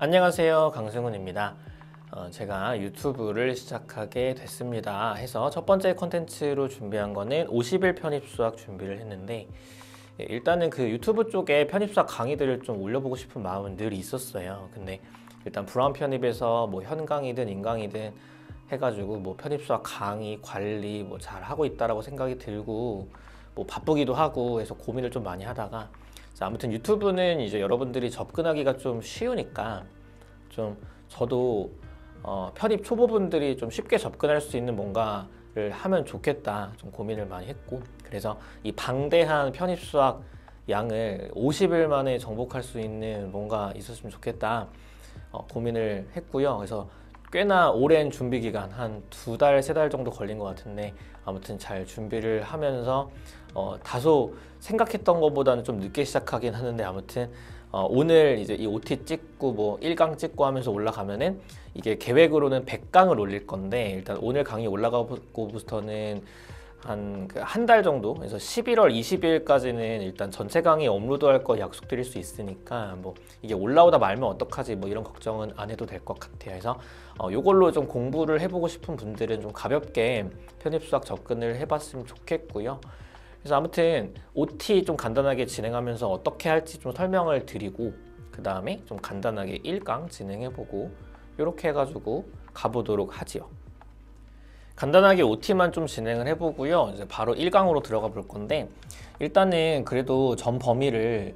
안녕하세요, 강승훈입니다. 제가 유튜브를 시작하게 됐습니다 해서 첫 번째 컨텐츠로 준비한 거는 50일 편입수학 준비를 했는데, 일단은 그 유튜브 쪽에 편입수학 강의들을 좀 올려보고 싶은 마음은 늘 있었어요. 근데 일단 브라운 편입에서 뭐 현강이든 인강이든 해가지고 뭐 편입수학 강의 관리 뭐 잘 하고 있다라고 생각이 들고, 뭐 바쁘기도 하고 해서 고민을 좀 많이 하다가, 아무튼 유튜브는 이제 여러분들이 접근하기가 좀 쉬우니까 좀 저도 편입 초보분들이 좀 쉽게 접근할 수 있는 뭔가를 하면 좋겠다 좀 고민을 많이 했고, 그래서 이 방대한 편입 수학 양을 50일 만에 정복할 수 있는 뭔가 있었으면 좋겠다 고민을 했고요. 그래서 꽤나 오랜 준비 기간, 한 2달, 3달 정도 걸린 것 같은데, 아무튼 잘 준비를 하면서 다소 생각했던 것보다는 좀 늦게 시작하긴 하는데, 아무튼 오늘 이제 이 OT 찍고 뭐 1강 찍고 하면서 올라가면은 이게 계획으로는 100강을 올릴 건데, 일단 오늘 강의 올라가고부터는 한 달 정도, 그래서 11월 20일까지는 일단 전체 강의 업로드할 거 약속드릴 수 있으니까, 뭐 이게 올라오다 말면 어떡하지 뭐 이런 걱정은 안 해도 될 것 같아요. 그래서 요걸로 좀 공부를 해보고 싶은 분들은 좀 가볍게 편입수학 접근을 해봤으면 좋겠고요. 그래서 아무튼 OT 좀 간단하게 진행하면서 어떻게 할지 좀 설명을 드리고, 그 다음에 좀 간단하게 1강 진행해보고 이렇게 해가지고 가보도록 하지요. 간단하게 OT만 좀 진행을 해보고요. 이제 바로 1강으로 들어가 볼 건데, 일단은 그래도 전 범위를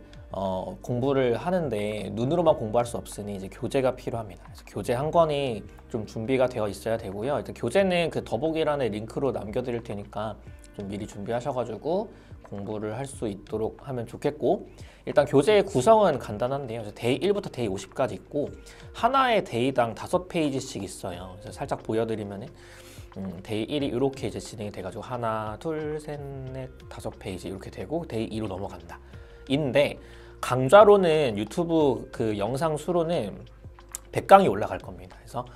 공부를 하는데 눈으로만 공부할 수 없으니 이제 교재가 필요합니다. 그래서 교재 한 권이 좀 준비가 되어 있어야 되고요. 일단 교재는 그 더보기란에 링크로 남겨드릴 테니까 좀 미리 준비하셔가지고 공부를 할 수 있도록 하면 좋겠고, 일단 교재의 구성은 간단한데요. 그래서 데이 1부터 데이 50까지 있고, 하나의 데이당 5페이지씩 있어요. 그래서 살짝 보여드리면은 데이 1이 이렇게 이제 진행이 돼가지고 하나, 둘, 셋, 넷, 5페이지 이렇게 되고 데이 2로 넘어간다. 인데 강좌로는 유튜브 그 영상 수로는 100강이 올라갈 겁니다. 그래서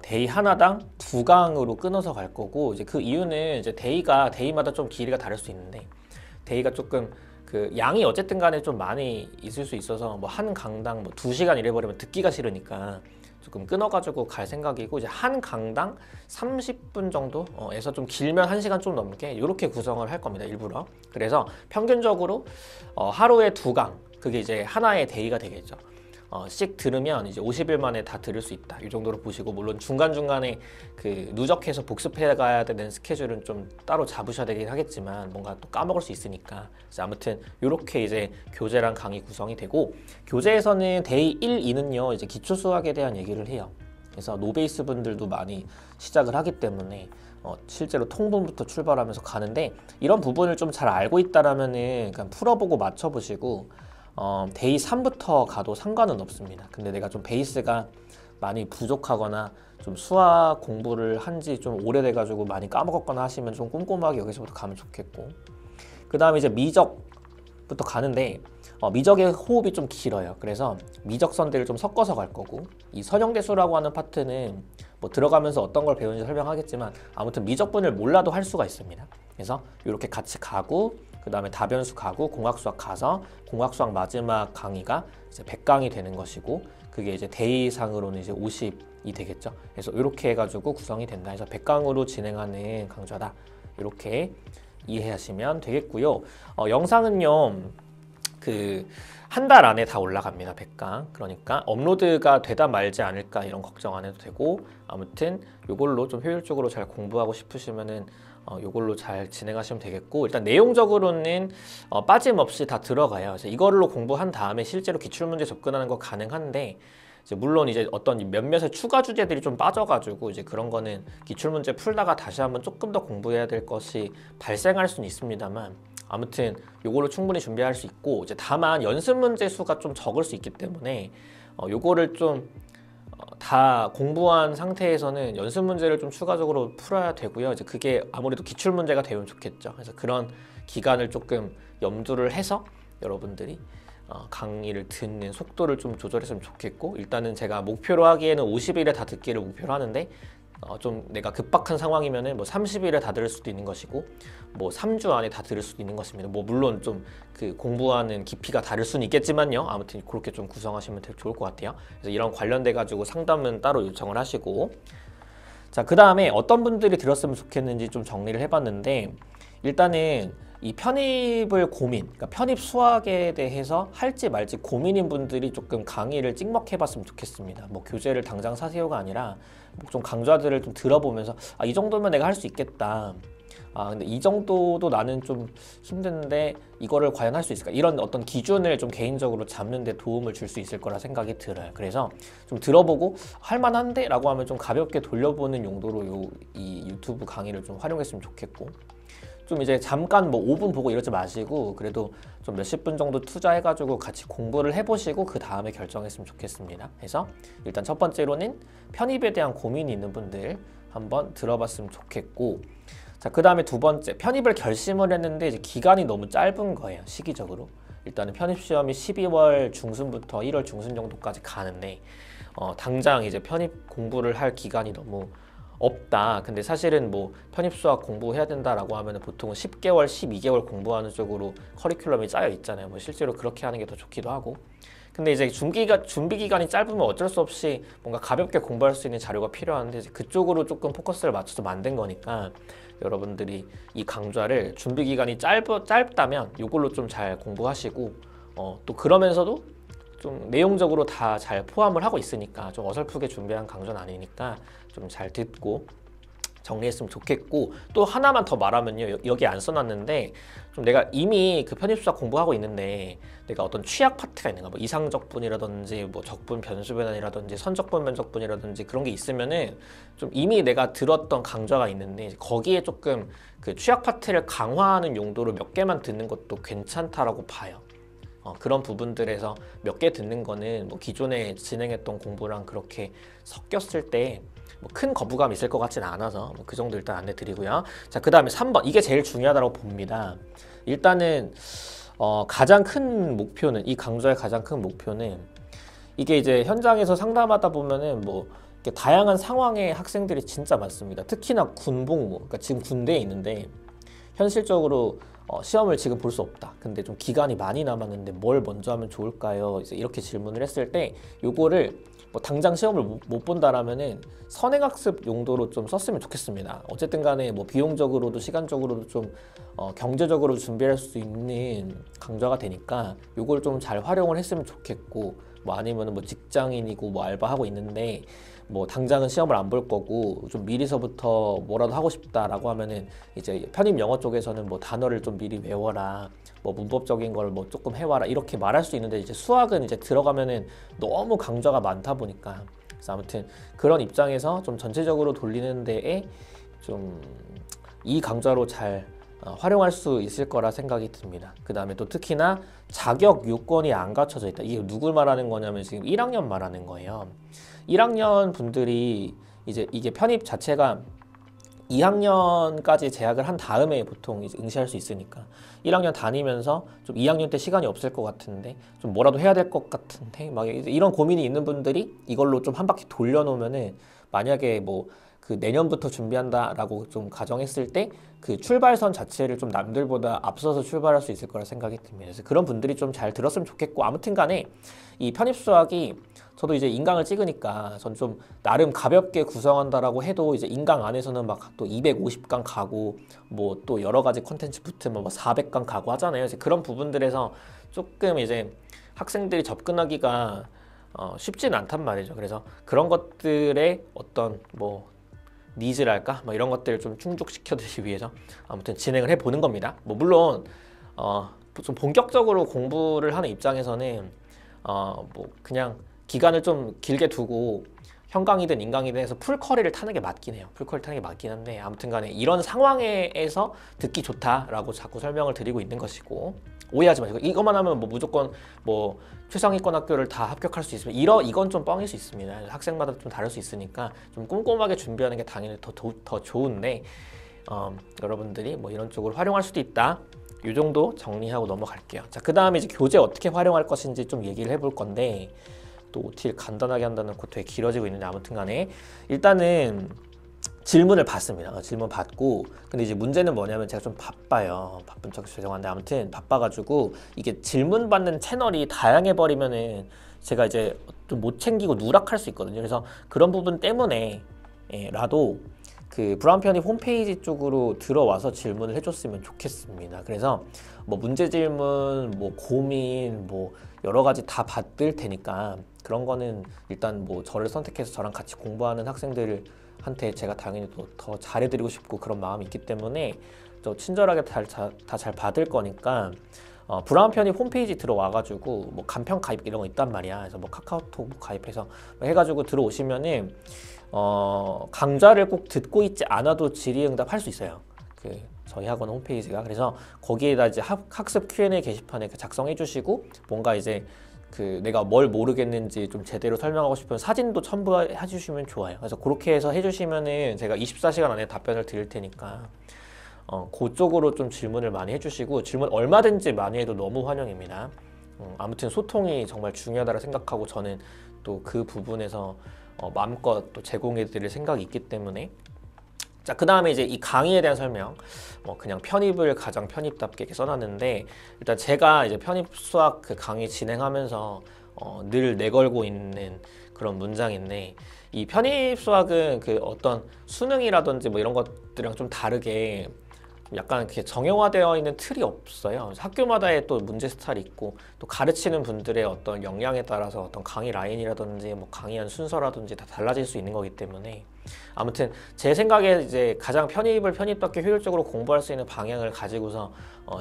데이 하나당 2강으로 끊어서 갈 거고, 이제 그 이유는 이제 데이마다 좀 길이가 다를 수 있는데, 데이가 조금 그 양이 어쨌든 간에 좀 많이 있을 수 있어서 뭐 한 강당 뭐 2시간 이래버리면 듣기가 싫으니까 조금 끊어가지고 갈 생각이고, 이제 한 강당 30분 정도에서 좀 길면 1시간 좀 넘게 이렇게 구성을 할 겁니다, 일부러. 그래서 평균적으로 하루에 2강, 그게 이제 하나의 데이가 되겠죠. 씩 들으면 이제 50일 만에 다 들을 수 있다, 이 정도로 보시고, 물론 중간중간에 그 누적해서 복습해 가야 되는 스케줄은 좀 따로 잡으셔야 되긴 하겠지만 뭔가 또 까먹을 수 있으니까, 아무튼 이렇게 이제 교재랑 강의 구성이 되고, 교재에서는 데이 1, 2는요 이제 기초 수학에 대한 얘기를 해요. 그래서 노베이스 분들도 많이 시작을 하기 때문에 실제로 통분부터 출발하면서 가는데, 이런 부분을 좀 잘 알고 있다라면은 그냥 풀어보고 맞춰보시고 데이 3부터 가도 상관은 없습니다. 근데 내가 좀 베이스가 많이 부족하거나 좀 수학 공부를 한지 좀 오래돼가지고 많이 까먹었거나 하시면 좀 꼼꼼하게 여기서부터 가면 좋겠고, 그 다음에 이제 미적부터 가는데 미적의 호흡이 좀 길어요. 그래서 미적선들을 좀 섞어서 갈 거고, 이 선형대수라고 하는 파트는 뭐 들어가면서 어떤 걸 배우는지 설명하겠지만, 아무튼 미적분을 몰라도 할 수가 있습니다. 그래서 이렇게 같이 가고, 그 다음에 다변수 가고 공학수학 가서 공학수학 마지막 강의가 이제 100강이 되는 것이고, 그게 이제 데이상으로는 이제 50이 되겠죠. 그래서 이렇게 해가지고 구성이 된다 해서 100강으로 진행하는 강좌다, 이렇게 이해하시면 되겠고요. 영상은요 그 한 달 안에 다 올라갑니다, 100강. 그러니까 업로드가 되다 말지 않을까 이런 걱정 안 해도 되고, 아무튼 이걸로 좀 효율적으로 잘 공부하고 싶으시면은 이걸로 잘 진행하시면 되겠고, 일단 내용적으로는 빠짐없이 다 들어가요. 그래서 이걸로 공부한 다음에 실제로 기출문제 접근하는 거 가능한데, 이제 물론 이제 어떤 몇몇의 추가 주제들이 좀 빠져가지고 이제 그런 거는 기출문제 풀다가 다시 한번 조금 더 공부해야 될 것이 발생할 수는 있습니다만, 아무튼 요걸로 충분히 준비할 수 있고, 이제 다만 연습 문제 수가 좀 적을 수 있기 때문에 요거를 좀 다 공부한 상태에서는 연습 문제를 좀 추가적으로 풀어야 되고요. 이제 그게 아무래도 기출 문제가 되면 좋겠죠. 그래서 그런 기간을 조금 염두를 해서 여러분들이 강의를 듣는 속도를 좀 조절했으면 좋겠고, 일단은 제가 목표로 하기에는 50일에 다 듣기를 목표로 하는데 좀 내가 급박한 상황이면은 뭐 30일에 다 들을 수도 있는 것이고 뭐 3주 안에 다 들을 수도 있는 것입니다. 뭐 물론 좀 그 공부하는 깊이가 다를 수는 있겠지만요. 아무튼 그렇게 좀 구성하시면 되게 좋을 것 같아요. 그래서 이런 관련돼 가지고 상담은 따로 요청을 하시고, 자, 그 다음에 어떤 분들이 들었으면 좋겠는지 좀 정리를 해봤는데, 일단은 이 편입을 그러니까 편입 수학에 대해서 할지 말지 고민인 분들이 조금 강의를 찍먹해봤으면 좋겠습니다. 뭐 교재를 당장 사세요가 아니라 뭐좀 강좌들을 좀 들어보면서 이 정도면 내가 할 수 있겠다. 근데 이 정도도 나는 좀 힘든데 이거를 과연 할 수 있을까? 이런 어떤 기준을 좀 개인적으로 잡는 데 도움을 줄 수 있을 거라 생각이 들어요. 그래서 좀 들어보고 할만한데? 라고 하면 좀 가볍게 돌려보는 용도로 이 유튜브 강의를 좀 활용했으면 좋겠고, 좀 이제 잠깐 뭐 5분 보고 이러지 마시고 그래도 좀 몇십 분 정도 투자해가지고 같이 공부를 해보시고 그 다음에 결정했으면 좋겠습니다. 그래서 일단 첫 번째로는 편입에 대한 고민이 있는 분들 한번 들어봤으면 좋겠고, 자, 그 다음에 두 번째, 편입을 결심을 했는데 이제 기간이 너무 짧은 거예요. 시기적으로. 일단은 편입 시험이 12월 중순부터 1월 중순 정도까지 가는데 당장 이제 편입 공부를 할 기간이 너무 없다. 근데 사실은 뭐 편입 수학 공부해야 된다라고 하면 보통은 10개월, 12개월 공부하는 쪽으로 커리큘럼이 짜여 있잖아요. 뭐 실제로 그렇게 하는 게 더 좋기도 하고. 근데 이제 준비 기간이 짧으면 어쩔 수 없이 뭔가 가볍게 공부할 수 있는 자료가 필요한데 이제 그쪽으로 조금 포커스를 맞춰서 만든 거니까 여러분들이 이 강좌를 준비 기간이 짧다면 이걸로 좀 잘 공부하시고 또 그러면서도 좀 내용적으로 다 잘 포함을 하고 있으니까 좀 어설프게 준비한 강좌는 아니니까 좀 잘 듣고 정리했으면 좋겠고, 또 하나만 더 말하면요, 여기 안 써놨는데 좀 내가 이미 그 편입수학 공부하고 있는데 내가 어떤 취약 파트가 있는가, 뭐 이상적분이라든지 뭐 적분 변수변환이라든지 선적분 면적분이라든지 그런 게 있으면은 좀 이미 내가 들었던 강좌가 있는데 거기에 조금 그 취약 파트를 강화하는 용도로 몇 개만 듣는 것도 괜찮다라고 봐요. 그런 부분들에서 몇 개 듣는 거는 뭐 기존에 진행했던 공부랑 그렇게 섞였을 때 뭐 큰 거부감이 있을 것 같지는 않아서 뭐 그 정도 일단 안내 드리고요. 자, 그 다음에 3번, 이게 제일 중요하다고 봅니다. 일단은 가장 큰 목표는, 이 강좌의 가장 큰 목표는 이게 이제 현장에서 상담하다 보면은 뭐 다양한 상황의 학생들이 진짜 많습니다. 특히나 군복무, 그러니까 지금 군대에 있는데 현실적으로 시험을 지금 볼 수 없다. 근데 좀 기간이 많이 남았는데 뭘 먼저 하면 좋을까요? 이제 이렇게 질문을 했을 때 요거를 뭐 당장 시험을 못 본다라면은 선행학습 용도로 좀 썼으면 좋겠습니다. 어쨌든 간에 뭐 비용적으로도 시간적으로도 좀 경제적으로 준비할 수 있는 강좌가 되니까 요걸 좀 잘 활용을 했으면 좋겠고, 뭐 아니면은 뭐 직장인이고 뭐 알바하고 있는데 뭐 당장은 시험을 안 볼 거고 좀 미리서부터 뭐라도 하고 싶다라고 하면은 이제 편입 영어 쪽에서는 뭐 단어를 좀 미리 외워라, 뭐 문법적인 걸 뭐 조금 해와라 이렇게 말할 수 있는데, 이제 수학은 이제 들어가면은 너무 강좌가 많다 보니까, 그래서 아무튼 그런 입장에서 좀 전체적으로 돌리는 데에 좀 이 강좌로 잘 활용할 수 있을 거라 생각이 듭니다. 그 다음에 또 특히나 자격 요건이 안 갖춰져 있다. 이게 누굴 말하는 거냐면 지금 1학년 말하는 거예요. 1학년 분들이 이제 이게 편입 자체가 2학년까지 재학을 한 다음에 보통 이제 응시할 수 있으니까 1학년 다니면서 좀 2학년 때 시간이 없을 것 같은데 좀 뭐라도 해야 될 것 같은데 막 이런 고민이 있는 분들이 이걸로 좀 한 바퀴 돌려놓으면은, 만약에 뭐 그 내년부터 준비한다라고 좀 가정했을 때 그 출발선 자체를 좀 남들보다 앞서서 출발할 수 있을 거라 생각이 듭니다. 그래서 그런 분들이 좀 잘 들었으면 좋겠고, 아무튼 간에 이 편입수학이 저도 이제 인강을 찍으니까 전 좀 나름 가볍게 구성한다라고 해도 이제 인강 안에서는 막 또 250강 가고 뭐 또 여러 가지 콘텐츠 붙으면 뭐 400강 가고 하잖아요. 이제 그런 부분들에서 조금 이제 학생들이 접근하기가 쉽지는 않단 말이죠. 그래서 그런 것들의 어떤 뭐 니즈랄까? 뭐 이런 것들을 좀 충족시켜드리기 위해서 아무튼 진행을 해보는 겁니다. 뭐 물론 좀 본격적으로 공부를 하는 입장에서는 뭐 그냥 기간을 좀 길게 두고 현강이든 인강이든 해서 풀커리를 타는 게 맞긴 해요. 풀커리 타는 게 맞긴 한데, 아무튼 간에 이런 상황에서 듣기 좋다라고 자꾸 설명을 드리고 있는 것이고, 오해하지 마시고 이것만 하면 뭐 무조건 뭐 최상위권 학교를 다 합격할 수 있으면 이건 좀 뻥일 수 있습니다. 학생마다 좀 다를 수 있으니까 좀 꼼꼼하게 준비하는 게 당연히 더 좋은데 여러분들이 뭐 이런 쪽으로 활용할 수도 있다. 이 정도 정리하고 넘어갈게요. 자, 그 다음에 이제 교재 어떻게 활용할 것인지 좀 얘기를 해볼 건데, 또 OT를 간단하게 한다는 거 되게 길어지고 있는데, 아무튼 간에 일단은 질문을 받습니다. 질문 받고 근데 이제 문제는 뭐냐면 제가 좀 바빠요. 바쁜 척 죄송한데 아무튼 바빠가지고 이게 질문 받는 채널이 다양해 버리면은 제가 이제 좀 못 챙기고 누락할 수 있거든요. 그래서 그런 부분 때문에 라도 그 브라운 편입 홈페이지 쪽으로 들어와서 질문을 해줬으면 좋겠습니다. 그래서 뭐 문제 질문, 뭐 고민, 뭐 여러 가지 다 받을 테니까 그런 거는 일단 뭐 저를 선택해서 저랑 같이 공부하는 학생들한테 제가 당연히 또 더 잘해드리고 싶고 그런 마음이 있기 때문에 저 친절하게 다 잘 받을 거니까 브라운 편입 홈페이지 들어와가지고 뭐 간편 가입 이런 거 있단 말이야. 그래서 뭐 카카오톡 가입해서 해가지고 들어오시면은 강좌를 꼭 듣고 있지 않아도 질의응답 할 수 있어요. 그 저희 학원 홈페이지가. 그래서 거기에다 이제 학습 Q&A 게시판에 작성해 주시고 뭔가 이제 그 내가 뭘 모르겠는지 좀 제대로 설명하고 싶으면 사진도 첨부해 주시면 좋아요. 그래서 그렇게 해서 해주시면은 제가 24시간 안에 답변을 드릴 테니까 그쪽으로 좀 질문을 많이 해주시고 질문 얼마든지 많이 해도 너무 환영입니다. 아무튼 소통이 정말 중요하다고 생각하고 저는 또 그 부분에서 마음껏 또 제공해 드릴 생각이 있기 때문에 자, 그 다음에 이제 이 강의에 대한 설명 그냥 편입을 가장 편입답게 이렇게 써놨는데 일단 제가 이제 편입 수학 그 강의 진행하면서 늘 내걸고 있는 그런 문장인데 이 편입 수학은 그 어떤 수능이라든지 뭐 이런 것들이랑 좀 다르게 약간 이렇게 정형화되어 있는 틀이 없어요. 학교마다의 또 문제 스타일이 있고 또 가르치는 분들의 어떤 역량에 따라서 어떤 강의 라인이라든지 뭐 강의한 순서라든지 다 달라질 수 있는 거기 때문에 아무튼 제 생각에 이제 가장 편입답게 효율적으로 공부할 수 있는 방향을 가지고서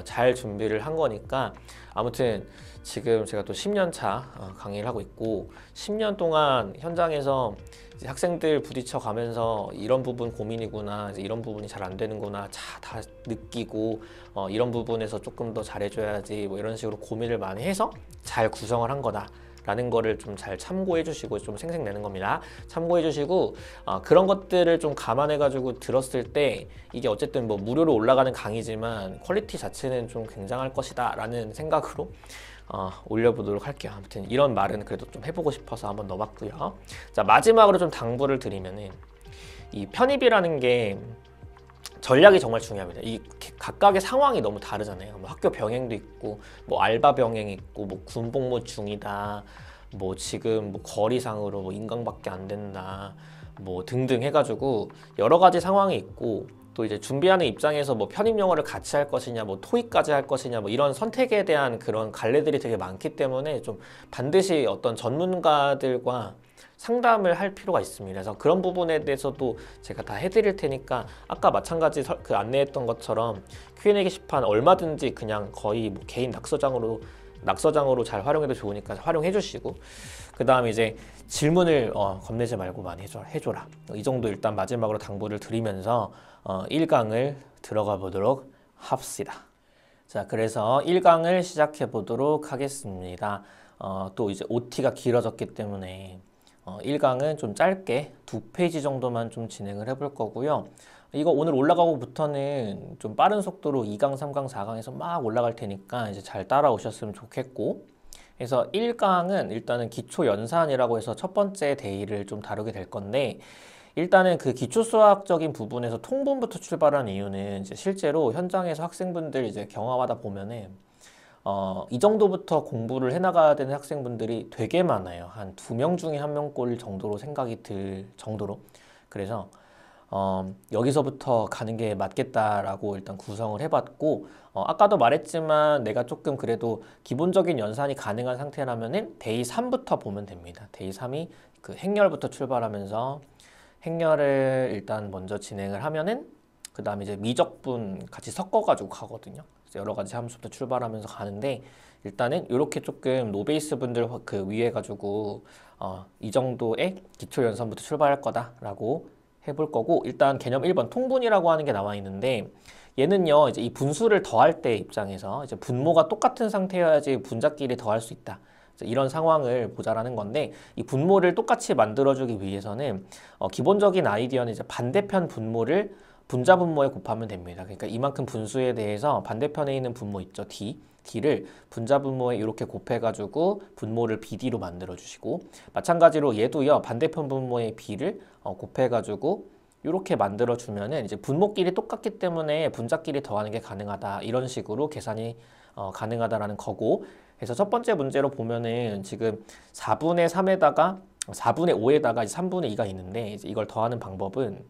잘 준비를 한 거니까 아무튼 지금 제가 또 10년 차 강의를 하고 있고 10년 동안 현장에서 이제 학생들 부딪혀 가면서 이런 부분 고민이구나, 이제 이런 부분이 잘 안 되는구나 다 느끼고 이런 부분에서 조금 더 잘해줘야지 뭐 이런 식으로 고민을 많이 해서 잘 구성을 한 거다. 라는 거를 좀 잘 참고해 주시고 좀 생색내는 겁니다. 참고해 주시고 그런 것들을 좀 감안해 가지고 들었을 때 이게 어쨌든 뭐 무료로 올라가는 강의지만 퀄리티 자체는 좀 굉장할 것이다 라는 생각으로 올려보도록 할게요. 아무튼 이런 말은 그래도 좀 해보고 싶어서 한번 넣어봤고요. 자, 마지막으로 좀 당부를 드리면은 이 편입이라는 게 전략이 정말 중요합니다. 이 각각의 상황이 너무 다르잖아요. 뭐 학교 병행도 있고, 뭐 알바 병행이 있고, 뭐 군복무 중이다, 뭐 지금 뭐 거리상으로 뭐 인강밖에 안 된다, 뭐 등등 해가지고 여러 가지 상황이 있고, 또 이제 준비하는 입장에서 뭐 편입 영어를 같이 할 것이냐, 뭐 토익까지 할 것이냐, 뭐 이런 선택에 대한 그런 갈래들이 되게 많기 때문에 좀 반드시 어떤 전문가들과 상담을 할 필요가 있습니다. 그래서 그런 부분에 대해서도 제가 다 해드릴 테니까 아까 마찬가지 그 안내했던 것처럼 Q&A 게시판 얼마든지 그냥 거의 뭐 개인 낙서장으로 잘 활용해도 좋으니까 활용해 주시고 그 다음에 이제 질문을 겁내지 말고 많이 해줘라. 이 정도 일단 마지막으로 당부를 드리면서 1강을 들어가 보도록 합시다. 자, 그래서 1강을 시작해 보도록 하겠습니다. 또 이제 OT가 길어졌기 때문에 1강은 좀 짧게 2페이지 정도만 좀 진행을 해볼 거고요. 이거 오늘 올라가고부터는 좀 빠른 속도로 2강, 3강, 4강에서 막 올라갈 테니까 이제 잘 따라오셨으면 좋겠고 그래서 1강은 일단은 기초 연산이라고 해서 첫 번째 데이를 좀 다루게 될 건데 일단은 그 기초 수학적인 부분에서 통분부터 출발한 이유는 이제 실제로 현장에서 학생분들 이제 경험하다 보면은 이 정도부터 공부를 해나가야 되는 학생분들이 되게 많아요. 한 2명 중에 1명꼴 정도로 생각이 들 정도로. 그래서 여기서부터 가는 게 맞겠다라고 일단 구성을 해봤고 아까도 말했지만 내가 조금 그래도 기본적인 연산이 가능한 상태라면은 데이 3부터 보면 됩니다. 데이 3이 그 행렬부터 출발하면서 행렬을 일단 먼저 진행을 하면은 그 다음에 이제 미적분 같이 섞어가지고 가거든요. 여러 가지 함수부터 출발하면서 가는데 일단은 이렇게 조금 노베이스 분들 그 위에 가지고 이 정도의 기초 연산부터 출발할 거다라고 해볼 거고 일단 개념 1번 통분이라고 하는 게 나와 있는데 얘는요 이제 이 분수를 더할 때 입장에서 이제 분모가 똑같은 상태여야지 분자끼리 더할 수 있다. 이런 상황을 보자라는 건데 이 분모를 똑같이 만들어주기 위해서는 기본적인 아이디어는 이제 반대편 분모를 분자 분모에 곱하면 됩니다. 그러니까 이만큼 분수에 대해서 반대편에 있는 분모 있죠, D를 분자 분모에 이렇게 곱해가지고 분모를 BD로 만들어 주시고 마찬가지로 얘도요 반대편 분모의 B를 곱해가지고 이렇게 만들어 주면은 이제 분모끼리 똑같기 때문에 분자끼리 더하는 게 가능하다. 이런 식으로 계산이 가능하다라는 거고. 그래서 첫 번째 문제로 보면은 지금 4분의 3에다가 4분의 5에다가 3분의 2가 있는데 이제 이걸 더하는 방법은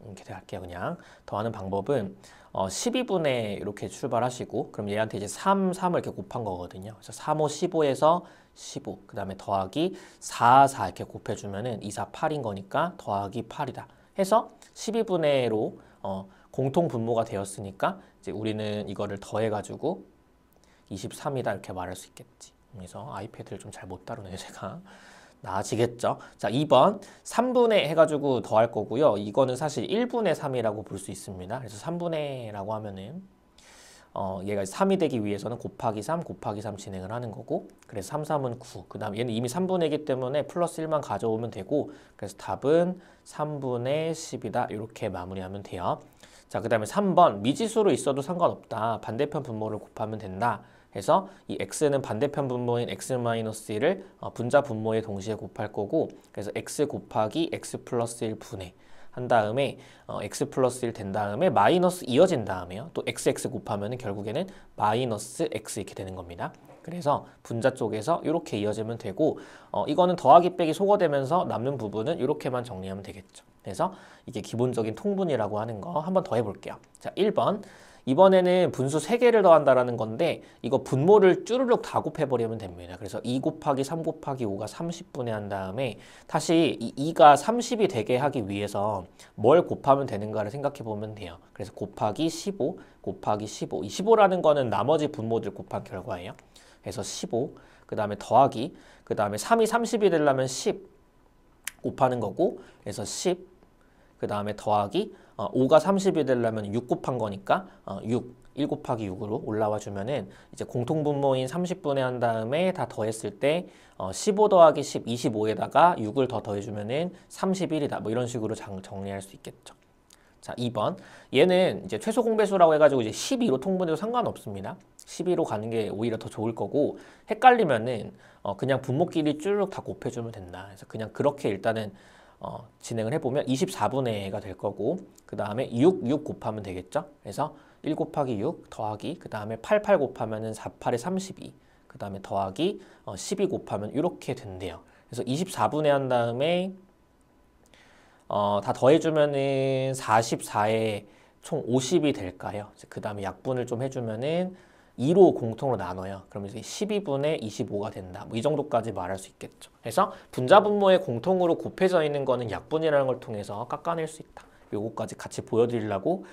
이렇게 할게요. 그냥 더하는 방법은 12분의 이렇게 출발하시고 그럼 얘한테 이제 3, 3을 이렇게 곱한 거거든요. 그래서 3, 5, 15에서 15, 그 다음에 더하기 4, 4 이렇게 곱해주면은 2, 4, 8인 거니까 더하기 8이다. 해서 12분의로 공통 분모가 되었으니까 이제 우리는 이거를 더해가지고 23이다 이렇게 말할 수 있겠지. 그래서 아이패드를 좀 잘 못 다루네요, 제가. 나아지겠죠? 자, 2번 3분의 해가지고 더할 거고요. 이거는 사실 1분의 3이라고 볼 수 있습니다. 그래서 3분의라고 하면은 얘가 3이 되기 위해서는 곱하기 3, 곱하기 3 진행을 하는 거고 그래서 3, 3은 9. 그 다음에 얘는 이미 3분의이기 때문에 플러스 1만 가져오면 되고 그래서 답은 3분의 10이다. 이렇게 마무리하면 돼요. 자, 그 다음에 3번 미지수로 있어도 상관없다. 반대편 분모를 곱하면 된다. 해서 이 x는 반대편 분모인 x-1을 분자 분모에 동시에 곱할 거고 그래서 x 곱하기 x 플러스 1 분의 한 다음에 x 플러스 1 된 다음에 마이너스 이어진 다음에요. 또 xx 곱하면 결국에는 마이너스 x 이렇게 되는 겁니다. 그래서 분자 쪽에서 이렇게 이어지면 되고 이거는 더하기 빼기 소거되면서 남는 부분은 이렇게만 정리하면 되겠죠. 그래서 이게 기본적인 통분이라고 하는 거 한번 더 해볼게요. 자, 1번. 이번에는 분수 3개를 더한다라는 건데 이거 분모를 쭈르륵 다 곱해버리면 됩니다. 그래서 2 곱하기 3 곱하기 5가 30분의 한 다음에 다시 이 2가 30이 되게 하기 위해서 뭘 곱하면 되는가를 생각해 보면 돼요. 그래서 곱하기 15 곱하기 15 이 15라는 거는 나머지 분모들 곱한 결과예요. 그래서 15 그 다음에 더하기 그 다음에 3이 30이 되려면 10 곱하는 거고 그래서 10 그 다음에 더하기 5가 30이 되려면 6 곱한 거니까 6, 1 곱하기 6으로 올라와 주면은 이제 공통분모인 30분의 한 다음에 다 더했을 때 15 더하기 10, 25에다가 6을 더 더해주면은 31이다. 뭐 이런 식으로 정리할 수 있겠죠. 자, 2번. 얘는 이제 최소 공배수라고 해가지고 이제 12로 통분해도 상관없습니다. 12로 가는 게 오히려 더 좋을 거고 헷갈리면은 그냥 분모끼리 쭈르륵 다 곱해주면 된다. 그래서 그냥 그렇게 일단은 진행을 해보면 24분의 1가 될 거고 그 다음에 6 곱하면 되겠죠. 그래서 1 곱하기 6 더하기 그 다음에 8 곱하면은 4, 8에 32 그 다음에 더하기 12 곱하면 이렇게 된대요. 그래서 24분의 한 다음에 다 더해주면은 44에 총 50이 될까요? 그 다음에 약분을 좀 해주면은 2로 공통으로 나눠요. 그럼 이제 12분의 25가 된다. 뭐 이 정도까지 말할 수 있겠죠. 그래서 분자 분모에 공통으로 곱해져 있는 거는 약분이라는 걸 통해서 깎아낼 수 있다. 요거까지 같이 보여드리려고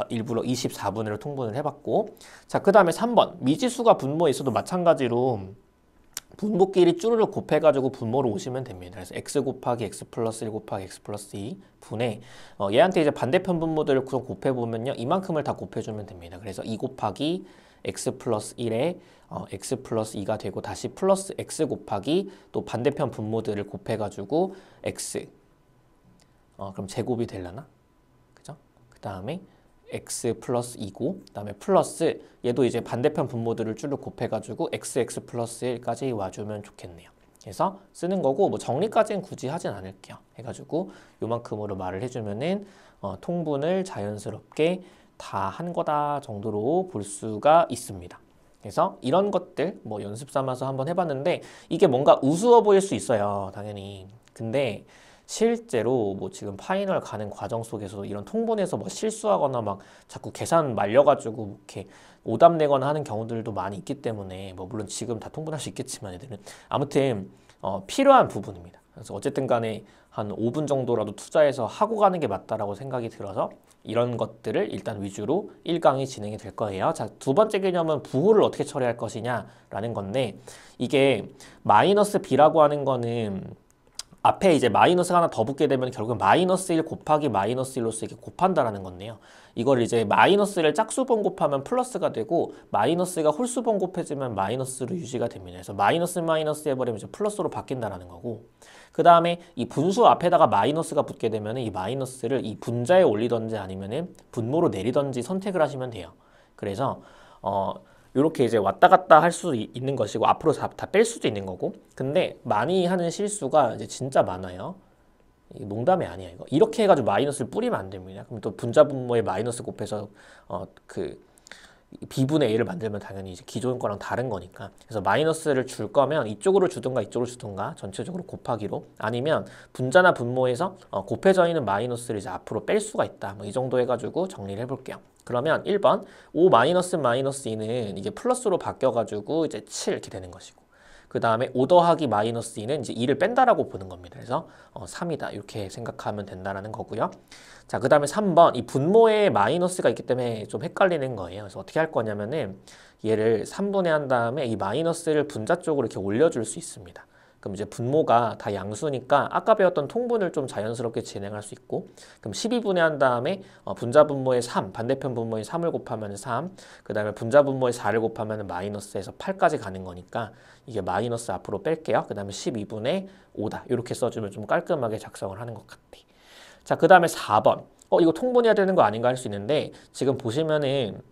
일부러 24분으로 통분을 해봤고 자, 그 다음에 3번 미지수가 분모에 있어도 마찬가지로 분모끼리 쭈르륵 곱해가지고 분모로 오시면 됩니다. 그래서 x 곱하기 x 플러스 1 곱하기 x 플러스 2 분의 얘한테 이제 반대편 분모들을 곱해보면요. 이만큼을 다 곱해주면 됩니다. 그래서 2 곱하기 x 플러스 1에 x 플러스 2가 되고 다시 플러스 x 곱하기 또 반대편 분모들을 곱해가지고 x 그럼 제곱이 되려나? 그죠? 그 다음에 x 플러스 2고 그 다음에 플러스 얘도 이제 반대편 분모들을 쭉 곱해가지고 x 플러스 1까지 와주면 좋겠네요. 그래서 쓰는 거고 뭐 정리까지는 굳이 하진 않을게요. 해가지고 요만큼으로 말을 해주면은 통분을 자연스럽게 다 한 거다 정도로 볼 수가 있습니다. 그래서 이런 것들 뭐 연습 삼아서 한번 해봤는데 이게 뭔가 우스워 보일 수 있어요. 당연히. 근데 실제로 뭐 지금 파이널 가는 과정 속에서 이런 통분에서 뭐 실수하거나 막 자꾸 계산 말려가지고 이렇게 오답 내거나 하는 경우들도 많이 있기 때문에 뭐 물론 지금 다 통분할 수 있겠지만 애들은 아무튼 필요한 부분입니다. 그래서 어쨌든 간에 한 5분 정도라도 투자해서 하고 가는 게 맞다라고 생각이 들어서 이런 것들을 일단 위주로 1강이 진행이 될 거예요. 자, 두 번째 개념은 부호를 어떻게 처리할 것이냐라는 건데 이게 마이너스 b라고 하는 거는 앞에 이제 마이너스가 하나 더 붙게 되면 결국 마이너스 1 곱하기 마이너스 1로서 이렇게 곱한다라는 건데요. 이걸 이제 마이너스를 짝수번 곱하면 플러스가 되고 마이너스가 홀수번 곱해지면 마이너스로 유지가 됩니다. 그래서 마이너스 해버리면 이제 플러스로 바뀐다라는 거고 그 다음에 이 분수 앞에다가 마이너스가 붙게 되면 이 마이너스를 이 분자에 올리던지 아니면은 분모로 내리던지 선택을 하시면 돼요. 그래서 이렇게 이제 왔다 갔다 할 수 있는 것이고 앞으로 다 뺄 수도 있는 거고 근데 많이 하는 실수가 이제 진짜 많아요. 이게 농담이 아니야 이거. 이렇게 해가지고 마이너스를 뿌리면 안 됩니다. 그럼 또 분자 분모에 마이너스 곱해서 그 b분의 a를 만들면 당연히 이제 기존 거랑 다른 거니까. 그래서 마이너스를 줄 거면 이쪽으로 주든가 이쪽으로 주든가 전체적으로 곱하기로, 아니면 분자나 분모에서 곱해져 있는 마이너스를 이제 앞으로 뺄 수가 있다. 뭐 이 정도 해가지고 정리를 해볼게요. 그러면 1번 5 마이너스 마이너스 2는 이게 플러스로 바뀌어가지고 이제 7 이렇게 되는 것이고, 그 다음에 5 더하기 마이너스 2는 이제 2를 뺀다라고 보는 겁니다. 그래서 3이다 이렇게 생각하면 된다라는 거고요. 자, 그 다음에 3번 이 분모에 마이너스가 있기 때문에 좀 헷갈리는 거예요. 그래서 어떻게 할 거냐면은 얘를 3분의 한 다음에 이 마이너스를 분자 쪽으로 이렇게 올려줄 수 있습니다. 그럼 이제 분모가 다 양수니까 아까 배웠던 통분을 좀 자연스럽게 진행할 수 있고, 그럼 12분의 한 다음에 분자 분모에 3, 반대편 분모에 3을 곱하면 3, 그 다음에 분자 분모에 4를 곱하면 마이너스에서 8까지 가는 거니까 이게 마이너스 앞으로 뺄게요. 그 다음에 12분의 5다. 이렇게 써주면 좀 깔끔하게 작성을 하는 것 같아. 자, 그 다음에 4번. 이거 통분해야 되는 거 아닌가 할 수 있는데, 지금 보시면은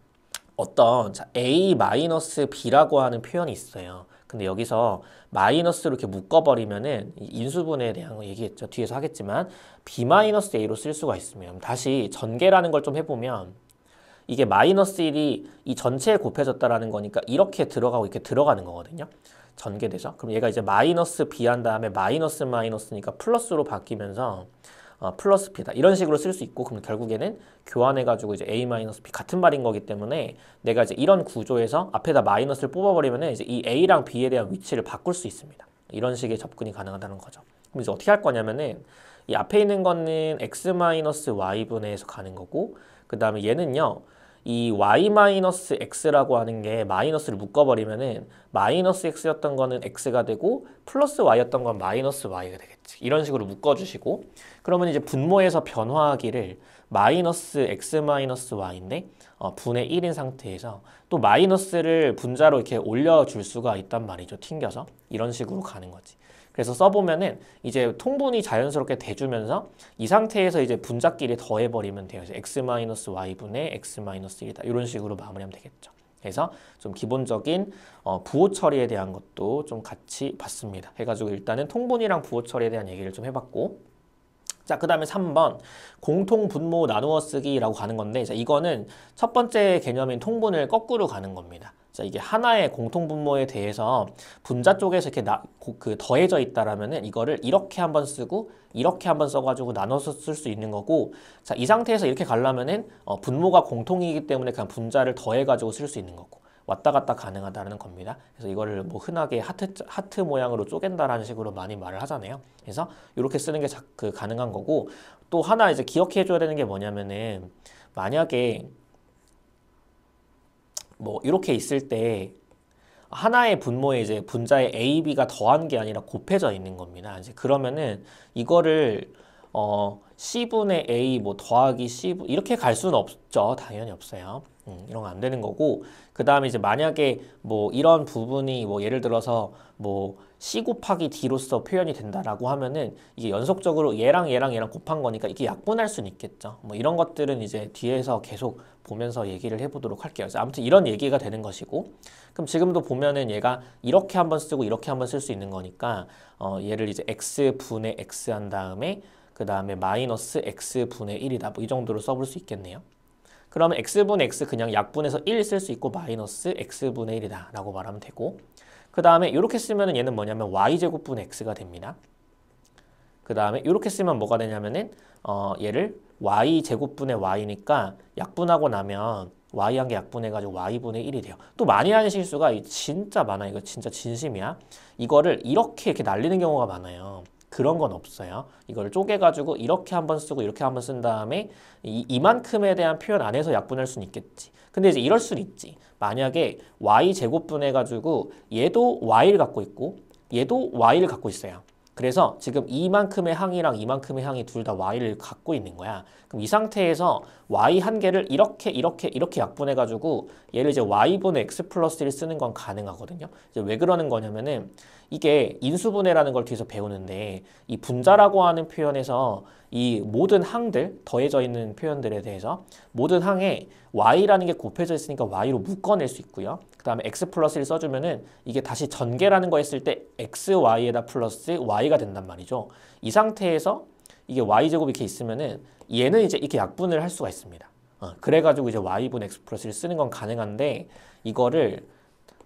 어떤 a-b라고 하는 표현이 있어요. 근데 여기서 마이너스로 이렇게 묶어버리면은 인수분해에 대한 거 얘기했죠. 뒤에서 하겠지만 b-a로 쓸 수가 있으면, 다시 전개라는 걸 좀 해보면 이게 마이너스 1이 이 전체에 곱해졌다라는 거니까 이렇게 들어가고 이렇게 들어가는 거거든요. 전개돼서. 그럼 얘가 이제 마이너스 b 한 다음에 마이너스 마이너스니까 플러스로 바뀌면서 플러스 b다. 이런 식으로 쓸 수 있고, 그럼 결국에는 교환해가지고 이제 a-b 같은 말인 거기 때문에 내가 이제 이런 구조에서 앞에다 마이너스를 뽑아버리면은 이제 이 a랑 b에 대한 위치를 바꿀 수 있습니다. 이런 식의 접근이 가능하다는 거죠. 그럼 이제 어떻게 할 거냐면은 이 앞에 있는 거는 x-y분의 에서 가는 거고, 그 다음에 얘는요, 이 y-x라고 하는 게 마이너스를 묶어버리면은 마이너스 x였던 거는 x가 되고 플러스 y였던 건 마이너스 y가 되겠지. 이런 식으로 묶어주시고, 그러면 이제 분모에서 변화하기를 마이너스 x 마이너스 y인데 분의 1인 상태에서 또 마이너스를 분자로 이렇게 올려줄 수가 있단 말이죠. 튕겨서. 이런 식으로 가는 거지. 그래서 써보면은 이제 통분이 자연스럽게 돼주면서 이 상태에서 이제 분자끼리 더해버리면 돼요. x-y분의 x-1이다. 이런 식으로 마무리하면 되겠죠. 그래서 좀 기본적인 부호 처리에 대한 것도 좀 같이 봤습니다. 해가지고 일단은 통분이랑 부호 처리에 대한 얘기를 좀 해봤고, 자, 그 다음에 3번 공통 분모 나누어 쓰기라고 가는 건데, 자, 이거는 첫 번째 개념인 통분을 거꾸로 가는 겁니다. 자, 이게 하나의 공통 분모에 대해서 분자 쪽에서 이렇게 더해져 있다라면은 이거를 이렇게 한번 쓰고 이렇게 한번 써가지고 나눠서 쓸 수 있는 거고, 자, 이 상태에서 이렇게 가려면은 분모가 공통이기 때문에 그냥 분자를 더해가지고 쓸 수 있는 거고, 왔다 갔다 가능하다는 겁니다. 그래서 이거를 뭐 흔하게 하트 모양으로 쪼갠다라는 식으로 많이 말을 하잖아요. 그래서 이렇게 쓰는 게 가능한 거고, 또 하나 이제 기억해 줘야 되는 게 뭐냐면은, 만약에 뭐 이렇게 있을 때 하나의 분모에 이제 분자에 A, B가 더한 게 아니라 곱해져 있는 겁니다. 이제 그러면은 이거를 C분의 A 뭐 더하기 C분 이렇게 갈 수는 없죠. 당연히 없어요. 이런 거 안 되는 거고, 그 다음에 이제 만약에 뭐 이런 부분이 뭐 예를 들어서 뭐 C 곱하기 D로서 표현이 된다라고 하면은 이게 연속적으로 얘랑 곱한 거니까 이게 약분할 수는 있겠죠. 뭐 이런 것들은 이제 뒤에서 계속 보면서 얘기를 해보도록 할게요. 아무튼 이런 얘기가 되는 것이고, 그럼 지금도 보면은 얘가 이렇게 한번 쓰고 이렇게 한번 쓸 수 있는 거니까 얘를 이제 x분의 x 한 다음에 그 다음에 마이너스 x분의 1이다. 뭐 이 정도로 써볼 수 있겠네요. 그러면 x분의 x 그냥 약분해서 1 쓸 수 있고 마이너스 x분의 1이다 라고 말하면 되고, 그 다음에 이렇게 쓰면 얘는 뭐냐면 y제곱분의 x가 됩니다. 그 다음에 이렇게 쓰면 뭐가 되냐면은 얘를 y제곱분의 y니까 약분하고 나면 y 한 개 약분해가지고 y분의 1이 돼요. 또 많이 하는 실수가 진짜 많아. 이거 진짜 진심이야. 이거를 이렇게 날리는 경우가 많아요. 그런 건 없어요. 이걸 쪼개가지고 이렇게 한번 쓰고 이렇게 한번 쓴 다음에 이만큼에 대한 표현 안에서 약분할 수는 있겠지. 근데 이제 이럴 수는 있지. 만약에 y 제곱분해가지고 얘도 y를 갖고 있고 얘도 y를 갖고 있어요. 그래서 지금 이만큼의 항이랑 이만큼의 항이 둘 다 y를 갖고 있는 거야. 그럼 이 상태에서 y 한 개를 이렇게 약분해가지고 얘를 이제 y분의 x 플러스 1 쓰는 건 가능하거든요. 이제 왜 그러는 거냐면은 이게 인수분해라는 걸 뒤에서 배우는데, 이 분자라고 하는 표현에서 이 모든 항들, 더해져 있는 표현들에 대해서 모든 항에 y라는 게 곱해져 있으니까 y로 묶어낼 수 있고요. 그 다음에 x 플러스 1 써주면은 이게 다시 전개라는 거 했을 때 xy에다 플러스 y가 된단 말이죠. 이 상태에서 이게 y제곱 이렇게 있으면은 얘는 이제 이렇게 약분을 할 수가 있습니다. 그래가지고 이제 y분 x 플러스 1 쓰는 건 가능한데 이거를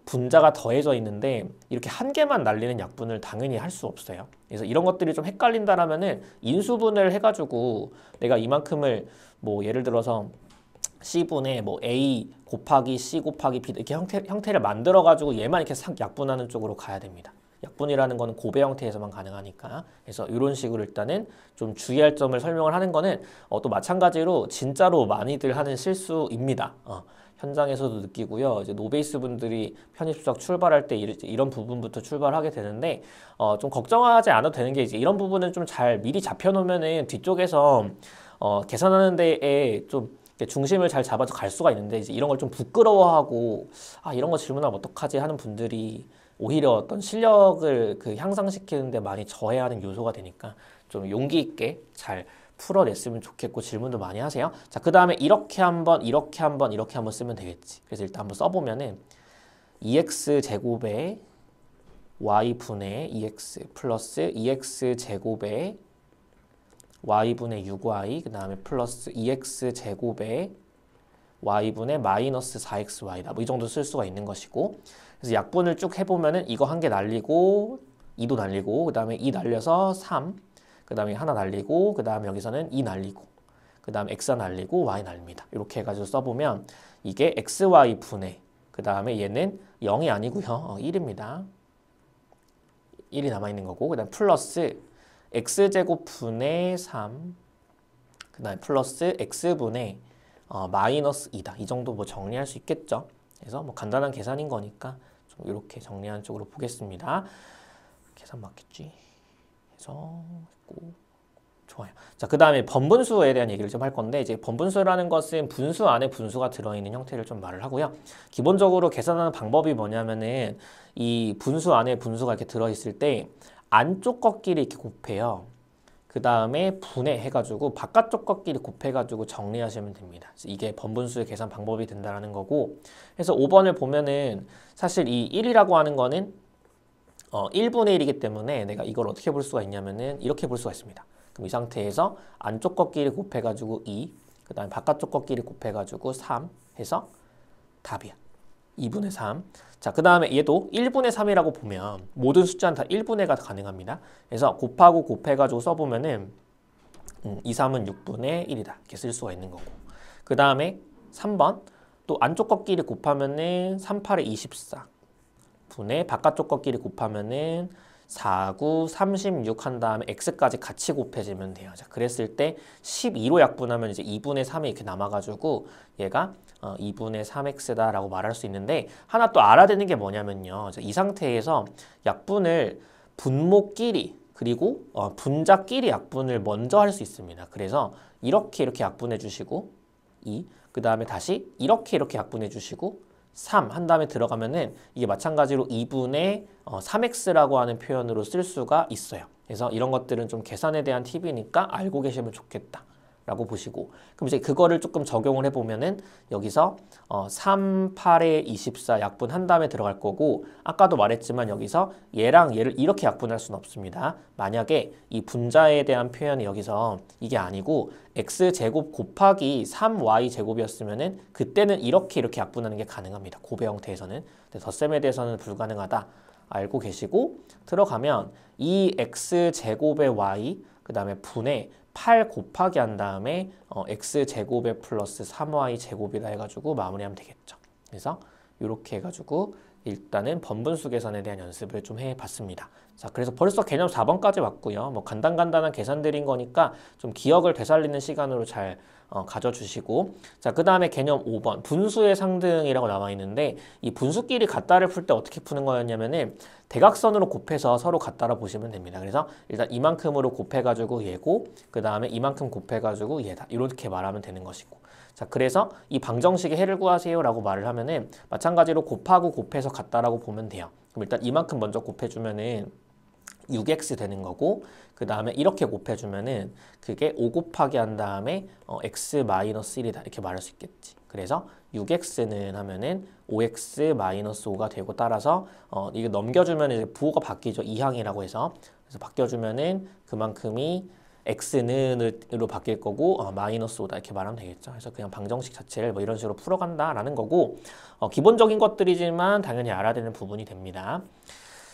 분자가 더해져 있는데 이렇게 한 개만 날리는 약분을 당연히 할 수 없어요. 그래서 이런 것들이 좀 헷갈린다라면은 인수분해를 해가지고 내가 이만큼을 뭐 예를 들어서 C분의 뭐 A 곱하기 C 곱하기 B 이렇게 형태를 만들어가지고 얘만 이렇게 싹 약분하는 쪽으로 가야 됩니다. 약분이라는 거는 고배 형태에서만 가능하니까. 그래서 이런 식으로 일단은 좀 주의할 점을 설명을 하는 거는 또 마찬가지로 진짜로 많이들 하는 실수입니다. 현장에서도 느끼고요. 이제 노베이스 분들이 편입수학 출발할 때 이런 부분부터 출발하게 되는데 좀 걱정하지 않아도 되는 게 이제 이런 부분은 좀 잘 미리 잡혀놓으면은 뒤쪽에서 계산하는 데에 좀 중심을 잘 잡아서 갈 수가 있는데 이제 이런 걸 좀 부끄러워하고 이런 거 질문하면 어떡하지 하는 분들이 오히려 어떤 실력을 향상시키는데 많이 저해하는 요소가 되니까 좀 용기 있게 잘 풀어냈으면 좋겠고 질문도 많이 하세요. 자, 그 다음에 이렇게 한번 쓰면 되겠지. 그래서 일단 한번 써보면은 2x 제곱에 y분의 2x 플러스 2x 제곱에 y분의 6y 그 다음에 플러스 2x 제곱에 y분의 마이너스 4xy다. 뭐 이 정도 쓸 수가 있는 것이고 그래서 약분을 쭉 해보면은 이거 한 개 날리고 2도 날리고 그 다음에 2 날려서 3 그 다음에 하나 날리고 그 다음에 여기서는 2 날리고 그 다음에 x 날리고 y 날립니다. 이렇게 해가지고 써보면 이게 xy 분의 그 다음에 얘는 0이 아니고요. 1입니다. 1이 남아있는 거고 그 다음 플러스 x제곱 분의 3 그 다음에 플러스 x분의 마이너스 2다. 이 정도 뭐 정리할 수 있겠죠. 그래서 뭐 간단한 계산인 거니까 좀 이렇게 정리하는 쪽으로 보겠습니다. 계산 맞겠지? 해서 있고 좋아요. 자, 그 다음에 번분수에 대한 얘기를 좀 할 건데 이제 번분수라는 것은 분수 안에 분수가 들어있는 형태를 좀 말을 하고요. 기본적으로 계산하는 방법이 뭐냐면은 이 분수 안에 분수가 이렇게 들어있을 때 안쪽 것끼리 이렇게 곱해요. 그 다음에 분해해가지고 바깥쪽 것끼리 곱해가지고 정리하시면 됩니다. 이게 번분수의 계산 방법이 된다는 거고 그래서 5번을 보면은 사실 이 1이라고 하는 거는 1분의 1이기 때문에 내가 이걸 어떻게 볼 수가 있냐면은 이렇게 볼 수가 있습니다. 그럼 이 상태에서 안쪽 것끼리 곱해가지고 2, 그 다음에 바깥쪽 것끼리 곱해가지고 3 해서 답이야. 2분의 3. 자, 그 다음에 얘도 1분의 3이라고 보면 모든 숫자는 다 1분의가 가능합니다. 그래서 곱하고 곱해가지고 써보면은 2, 3은 6분의 1이다. 이렇게 쓸 수가 있는 거고. 그 다음에 3번 또 안쪽 것끼리 곱하면은 3, 8에 24 분의 바깥쪽 것끼리 곱하면은 4, 9, 36 한 다음에 x까지 같이 곱해지면 돼요. 자, 그랬을 때 12로 약분하면 이제 2분의 3이 이렇게 남아가지고 얘가 2분의 3x다라고 말할 수 있는데 하나 또 알아야 되는 게 뭐냐면요. 자, 이 상태에서 약분을 분모끼리 그리고 분자끼리 약분을 먼저 할 수 있습니다. 그래서 이렇게 약분해 주시고 2, 그 다음에 다시 이렇게 약분해 주시고 3 한 다음에 들어가면은 이게 마찬가지로 2분의 3x라고 하는 표현으로 쓸 수가 있어요. 그래서 이런 것들은 좀 계산에 대한 팁이니까 알고 계시면 좋겠다 라고 보시고 그럼 이제 그거를 조금 적용을 해보면은 여기서 3, 8에 24 약분한 다음에 들어갈 거고 아까도 말했지만 여기서 얘랑 얘를 이렇게 약분할 수는 없습니다. 만약에 이 분자에 대한 표현이 여기서 이게 아니고 x제곱 곱하기 3y제곱이었으면은 그때는 이렇게 약분하는 게 가능합니다. 고배 형태에서는. 근데 덧셈에 대해서는 불가능하다 알고 계시고 들어가면 이 x제곱의 y 그 다음에 분의 8 곱하기 한 다음에 x제곱에 플러스 3y제곱이다 해가지고 마무리하면 되겠죠. 그래서 이렇게 해가지고 일단은 번분수 계산에 대한 연습을 좀 해봤습니다. 자, 그래서 벌써 개념 4번까지 왔고요. 뭐 간단한 계산들인 거니까 좀 기억을 되살리는 시간으로 잘 가져주시고 자, 그 다음에 개념 5번 분수의 상등이라고 나와 있는데 이 분수끼리 같다를 풀 때 어떻게 푸는 거였냐면은 대각선으로 곱해서 서로 같다라 보시면 됩니다. 그래서 일단 이만큼으로 곱해가지고 얘고 그 다음에 이만큼 곱해가지고 얘다 이렇게 말하면 되는 것이고 자, 그래서 이 방정식의 해를 구하세요 라고 말을 하면은 마찬가지로 곱하고 곱해서 같다라고 보면 돼요. 그럼 일단 이만큼 먼저 곱해주면은 6x 되는 거고 그 다음에 이렇게 곱해주면은 그게 5 곱하기 한 다음에 x-1이다 이렇게 말할 수 있겠지. 그래서 6x는 하면은 5x-5가 되고 따라서 이게 넘겨주면 이제 부호가 바뀌죠. 이항이라고 해서 그래서 바뀌어주면은 그만큼이 x는으로 바뀔 거고 마이너스 5다 이렇게 말하면 되겠죠. 그래서 그냥 방정식 자체를 뭐 이런 식으로 풀어간다라는 거고 기본적인 것들이지만 당연히 알아야 되는 부분이 됩니다.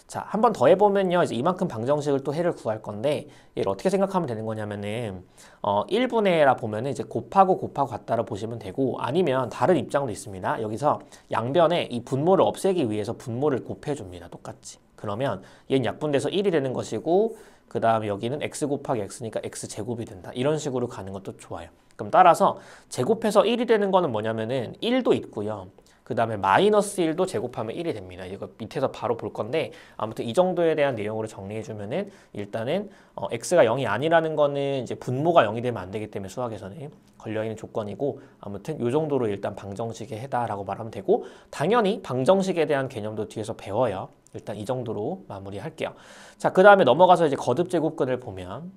자, 한 번 더 해보면요. 이제 이만큼 방정식을 또 해를 구할 건데 얘를 어떻게 생각하면 되는 거냐면은 1분의 라 보면은 이제 곱하고 같다라 보시면 되고 아니면 다른 입장도 있습니다. 여기서 양변에 이 분모를 없애기 위해서 분모를 곱해줍니다. 똑같이. 그러면 얘는 약분돼서 1이 되는 것이고 그 다음에 여기는 x 곱하기 x니까 x제곱이 된다. 이런 식으로 가는 것도 좋아요. 그럼 따라서 제곱해서 1이 되는 거는 뭐냐면은 1도 있고요. 그 다음에 마이너스 1도 제곱하면 1이 됩니다. 이거 밑에서 바로 볼 건데 아무튼 이 정도에 대한 내용으로 정리해주면은 일단은 x가 0이 아니라는 거는 이제 분모가 0이 되면 안 되기 때문에 수학에서는 걸려있는 조건이고 아무튼 이 정도로 일단 방정식에 해다라고 말하면 되고 당연히 방정식에 대한 개념도 뒤에서 배워요. 일단 이 정도로 마무리할게요. 자, 그 다음에 넘어가서 이제 거듭제곱근을 보면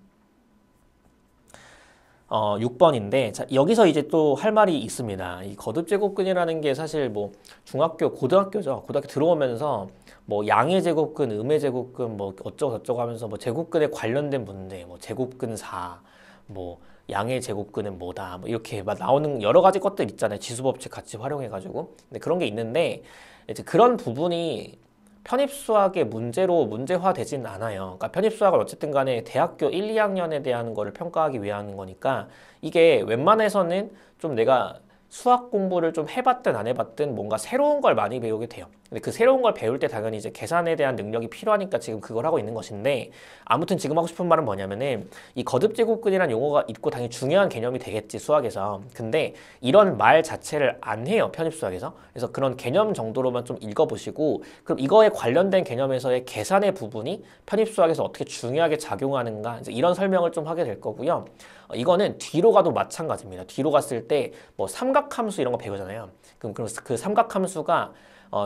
6번인데 자, 여기서 이제 또 할 말이 있습니다. 이 거듭제곱근이라는 게 사실 뭐 중학교, 고등학교죠. 고등학교 들어오면서 뭐 양의 제곱근, 음의 제곱근 뭐 어쩌고 저쩌고 하면서 뭐 제곱근에 관련된 문제, 뭐 제곱근 4, 뭐 양의 제곱근은 뭐다, 뭐 이렇게 막 나오는 여러 가지 것들 있잖아요. 지수법칙 같이 활용해가지고. 근데 그런 게 있는데 이제 그런 부분이 편입수학의 문제로 문제화되진 않아요. 그러니까 편입수학을 어쨌든 간에 대학교 1, 2학년에 대한 거를 평가하기 위한 거니까 이게 웬만해서는 좀 내가 수학 공부를 좀 해봤든 안 해봤든 뭔가 새로운 걸 많이 배우게 돼요. 근데 그 새로운 걸 배울 때 당연히 이제 계산에 대한 능력이 필요하니까 지금 그걸 하고 있는 것인데 아무튼 지금 하고 싶은 말은 뭐냐면은 이 거듭제곱근이라는 용어가 있고 당연히 중요한 개념이 되겠지 수학에서. 근데 이런 말 자체를 안 해요 편입수학에서. 그래서 그런 개념 정도로만 좀 읽어보시고 그럼 이거에 관련된 개념에서의 계산의 부분이 편입수학에서 어떻게 중요하게 작용하는가 이제 이런 설명을 좀 하게 될 거고요. 이거는 뒤로 가도 마찬가지입니다. 뒤로 갔을 때 뭐 삼각함수 이런 거 배우잖아요. 그럼 그 삼각함수가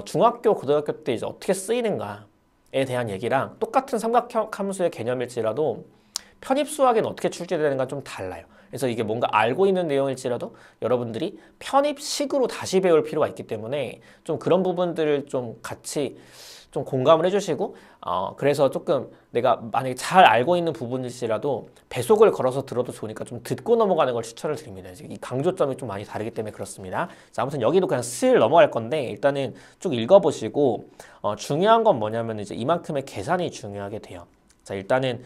중학교, 고등학교 때 이제 어떻게 쓰이는가에 대한 얘기랑 똑같은 삼각함수의 개념일지라도 편입수학에는 어떻게 출제되는가 좀 달라요. 그래서 이게 뭔가 알고 있는 내용일지라도 여러분들이 편입식으로 다시 배울 필요가 있기 때문에 좀 그런 부분들을 좀 같이 좀 공감을 해주시고 그래서 조금 내가 만약에 잘 알고 있는 부분일지라도 배속을 걸어서 들어도 좋으니까 좀 듣고 넘어가는 걸 추천을 드립니다. 이 강조점이 좀 많이 다르기 때문에 그렇습니다. 자, 아무튼 여기도 그냥 슬 넘어갈 건데 일단은 쭉 읽어보시고 중요한 건 뭐냐면 이제 이만큼의 계산이 중요하게 돼요. 자, 일단은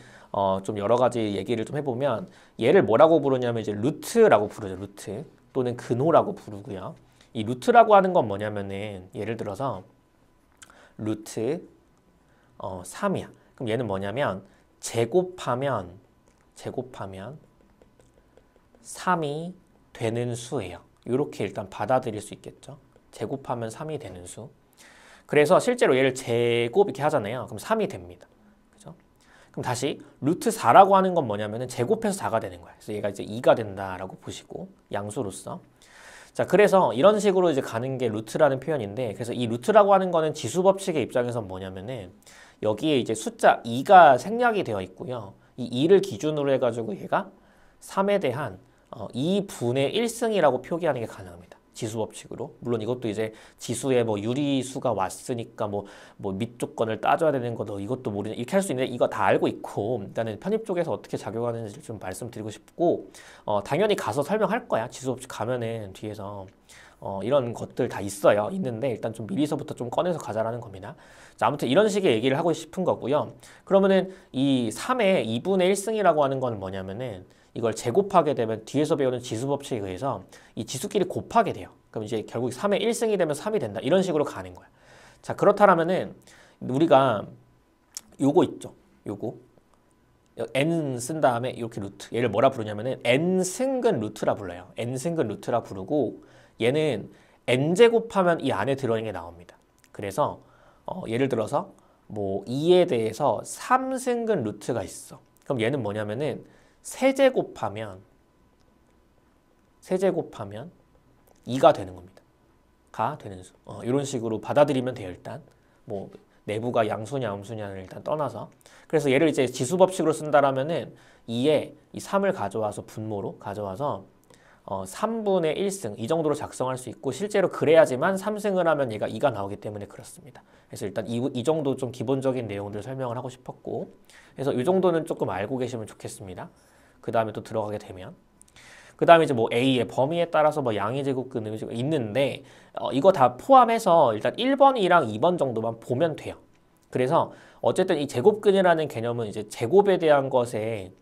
좀 여러 가지 얘기를 좀 해보면 얘를 뭐라고 부르냐면 이제 루트라고 부르죠. 루트 또는 근호라고 부르고요. 이 루트라고 하는 건 뭐냐면은 예를 들어서 루트 3이야. 그럼 얘는 뭐냐면 제곱하면 3이 되는 수예요. 이렇게 일단 받아들일 수 있겠죠. 제곱하면 3이 되는 수. 그래서 실제로 얘를 제곱 이렇게 하잖아요. 그럼 3이 됩니다. 그죠? 그럼 다시 루트 4라고 하는 건 뭐냐면은 제곱해서 4가 되는 거야. 그래서 얘가 이제 2가 된다라고 보시고 양수로서. 자, 그래서 이런 식으로 이제 가는 게 루트라는 표현인데 그래서 이 루트라고 하는 거는 지수법칙의 입장에서 뭐냐면은 여기에 이제 숫자 2가 생략이 되어 있고요. 이 2를 기준으로 해가지고 얘가 3에 대한 2분의 1승이라고 표기하는 게 가능합니다. 지수법칙으로. 물론 이것도 이제 지수에 뭐 유리수가 왔으니까 뭐 밑조건을 따져야 되는 것도 이것도 모르는 이렇게 할 수 있는데 이거 다 알고 있고 일단은 편입 쪽에서 어떻게 작용하는지 좀 말씀드리고 싶고 당연히 가서 설명할 거야. 지수법칙 가면은 뒤에서 이런 것들 다 있어요. 있는데 일단 좀 미리서부터 좀 꺼내서 가자라는 겁니다. 자, 아무튼 이런 식의 얘기를 하고 싶은 거고요. 그러면은 이 3의 2분의 1승이라고 하는 건 뭐냐면은 이걸 제곱하게 되면 뒤에서 배우는 지수법칙에 의해서 이 지수끼리 곱하게 돼요. 그럼 이제 결국 3의 1승이 되면 3이 된다. 이런 식으로 가는 거야. 자, 그렇다면은 우리가 요거 있죠. 요거 n 쓴 다음에 이렇게 루트. 얘를 뭐라 부르냐면은 n 승근 루트라 불러요. n 승근 루트라 부르고 얘는 n 제곱하면 이 안에 들어있는 게 나옵니다. 그래서 예를 들어서 뭐 2에 대해서 3승근 루트가 있어. 그럼 얘는 뭐냐면은 세제곱하면 2가 되는 겁니다. 가 되는 수. 이런 식으로 받아들이면 돼요. 일단 뭐 내부가 양수냐 음수냐를 일단 떠나서. 그래서 얘를 이제 지수법칙으로 쓴다라면은 2에 이 3을 가져와서 분모로 가져와서 3분의 1승 이 정도로 작성할 수 있고 실제로 그래야지만 3승을 하면 얘가 2가 나오기 때문에 그렇습니다. 그래서 일단 이 정도 좀 기본적인 내용들을 설명을 하고 싶었고 그래서 이 정도는 조금 알고 계시면 좋겠습니다. 그 다음에 또 들어가게 되면 그 다음에 이제 뭐 A의 범위에 따라서 뭐 양의 제곱근이 있는데 이거 다 포함해서 일단 1번이랑 2번 정도만 보면 돼요. 그래서 어쨌든 이 제곱근이라는 개념은 이제 제곱에 대한 것에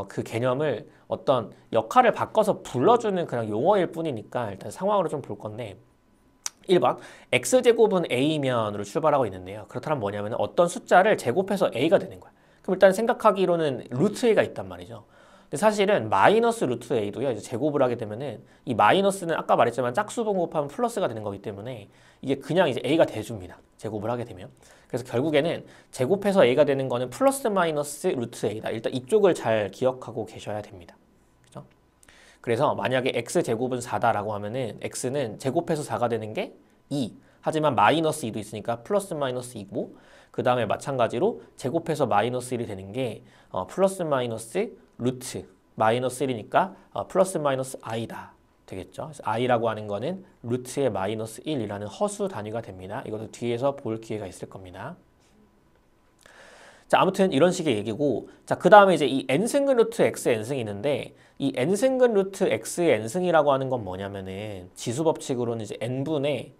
그 개념을 어떤 역할을 바꿔서 불러주는 그냥 용어일 뿐이니까 일단 상황으로 좀 볼 건데 1번 x제곱은 a면으로 출발하고 있는데요. 그렇다면 뭐냐면 어떤 숫자를 제곱해서 a가 되는 거야. 그럼 일단 생각하기로는 루트 a가 있단 말이죠. 근데 사실은 마이너스 루트 a도요. 이제 제곱을 하게 되면은 이 마이너스는 아까 말했지만 짝수분 곱하면 플러스가 되는 거기 때문에 이게 그냥 이제 a가 돼줍니다. 제곱을 하게 되면. 그래서 결국에는 제곱해서 a가 되는 거는 플러스 마이너스 루트 a다. 일단 이쪽을 잘 기억하고 계셔야 됩니다. 그죠? 그래서 만약에 x제곱은 4다라고 하면은 x는 제곱해서 4가 되는 게 2. 하지만 마이너스 2도 있으니까 플러스 마이너스 2고 그 다음에 마찬가지로 제곱해서 마이너스 1이 되는 게 플러스 마이너스 루트 마이너스 1이니까 플러스 마이너스 i다. 되겠죠. i라고 하는 거는 루트의 마이너스 1이라는 허수 단위가 됩니다. 이것도 뒤에서 볼 기회가 있을 겁니다. 자, 아무튼 이런 식의 얘기고, 자, 그 다음에 이제 이 n승근 루트 x n승이 있는데, 이 n승근 루트 x의 n승이라고 하는 건 뭐냐면은 지수 법칙으로는 이제 n분의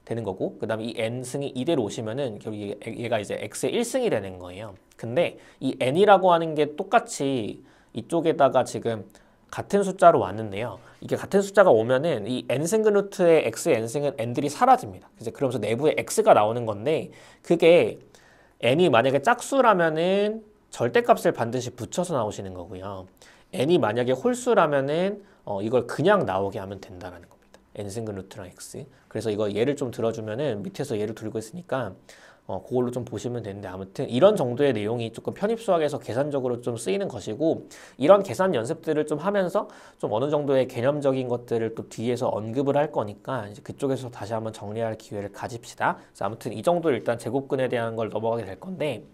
되는 거고, 그 다음에 이 n승이 이대로 오시면은 결국 얘가 이제 x의 1승이 되는 거예요. 근데 이 n이라고 하는 게 똑같이 이쪽에다가 지금 같은 숫자로 왔는데요. 이게 같은 숫자가 오면은 이 n승근 루트의 x의 n승은 n들이 사라집니다. 이제 그러면서 내부에 x가 나오는 건데 그게 n이 만약에 짝수라면은 절대값을 반드시 붙여서 나오시는 거고요. n이 만약에 홀수라면은 이걸 그냥 나오게 하면 된다라는 겁니다. n승근 루트랑 x. 그래서 이거 예를 좀 들어주면은 밑에서 예를 들고 있으니까 그걸로 좀 보시면 되는데 아무튼 이런 정도의 내용이 조금 편입수학에서 계산적으로 좀 쓰이는 것이고 이런 계산 연습들을 좀 하면서 좀 어느 정도의 개념적인 것들을 또 뒤에서 언급을 할 거니까 이제 그쪽에서 다시 한번 정리할 기회를 가집시다. 그래서 아무튼 이 정도 일단 제곱근에 대한 걸 넘어가게 될 건데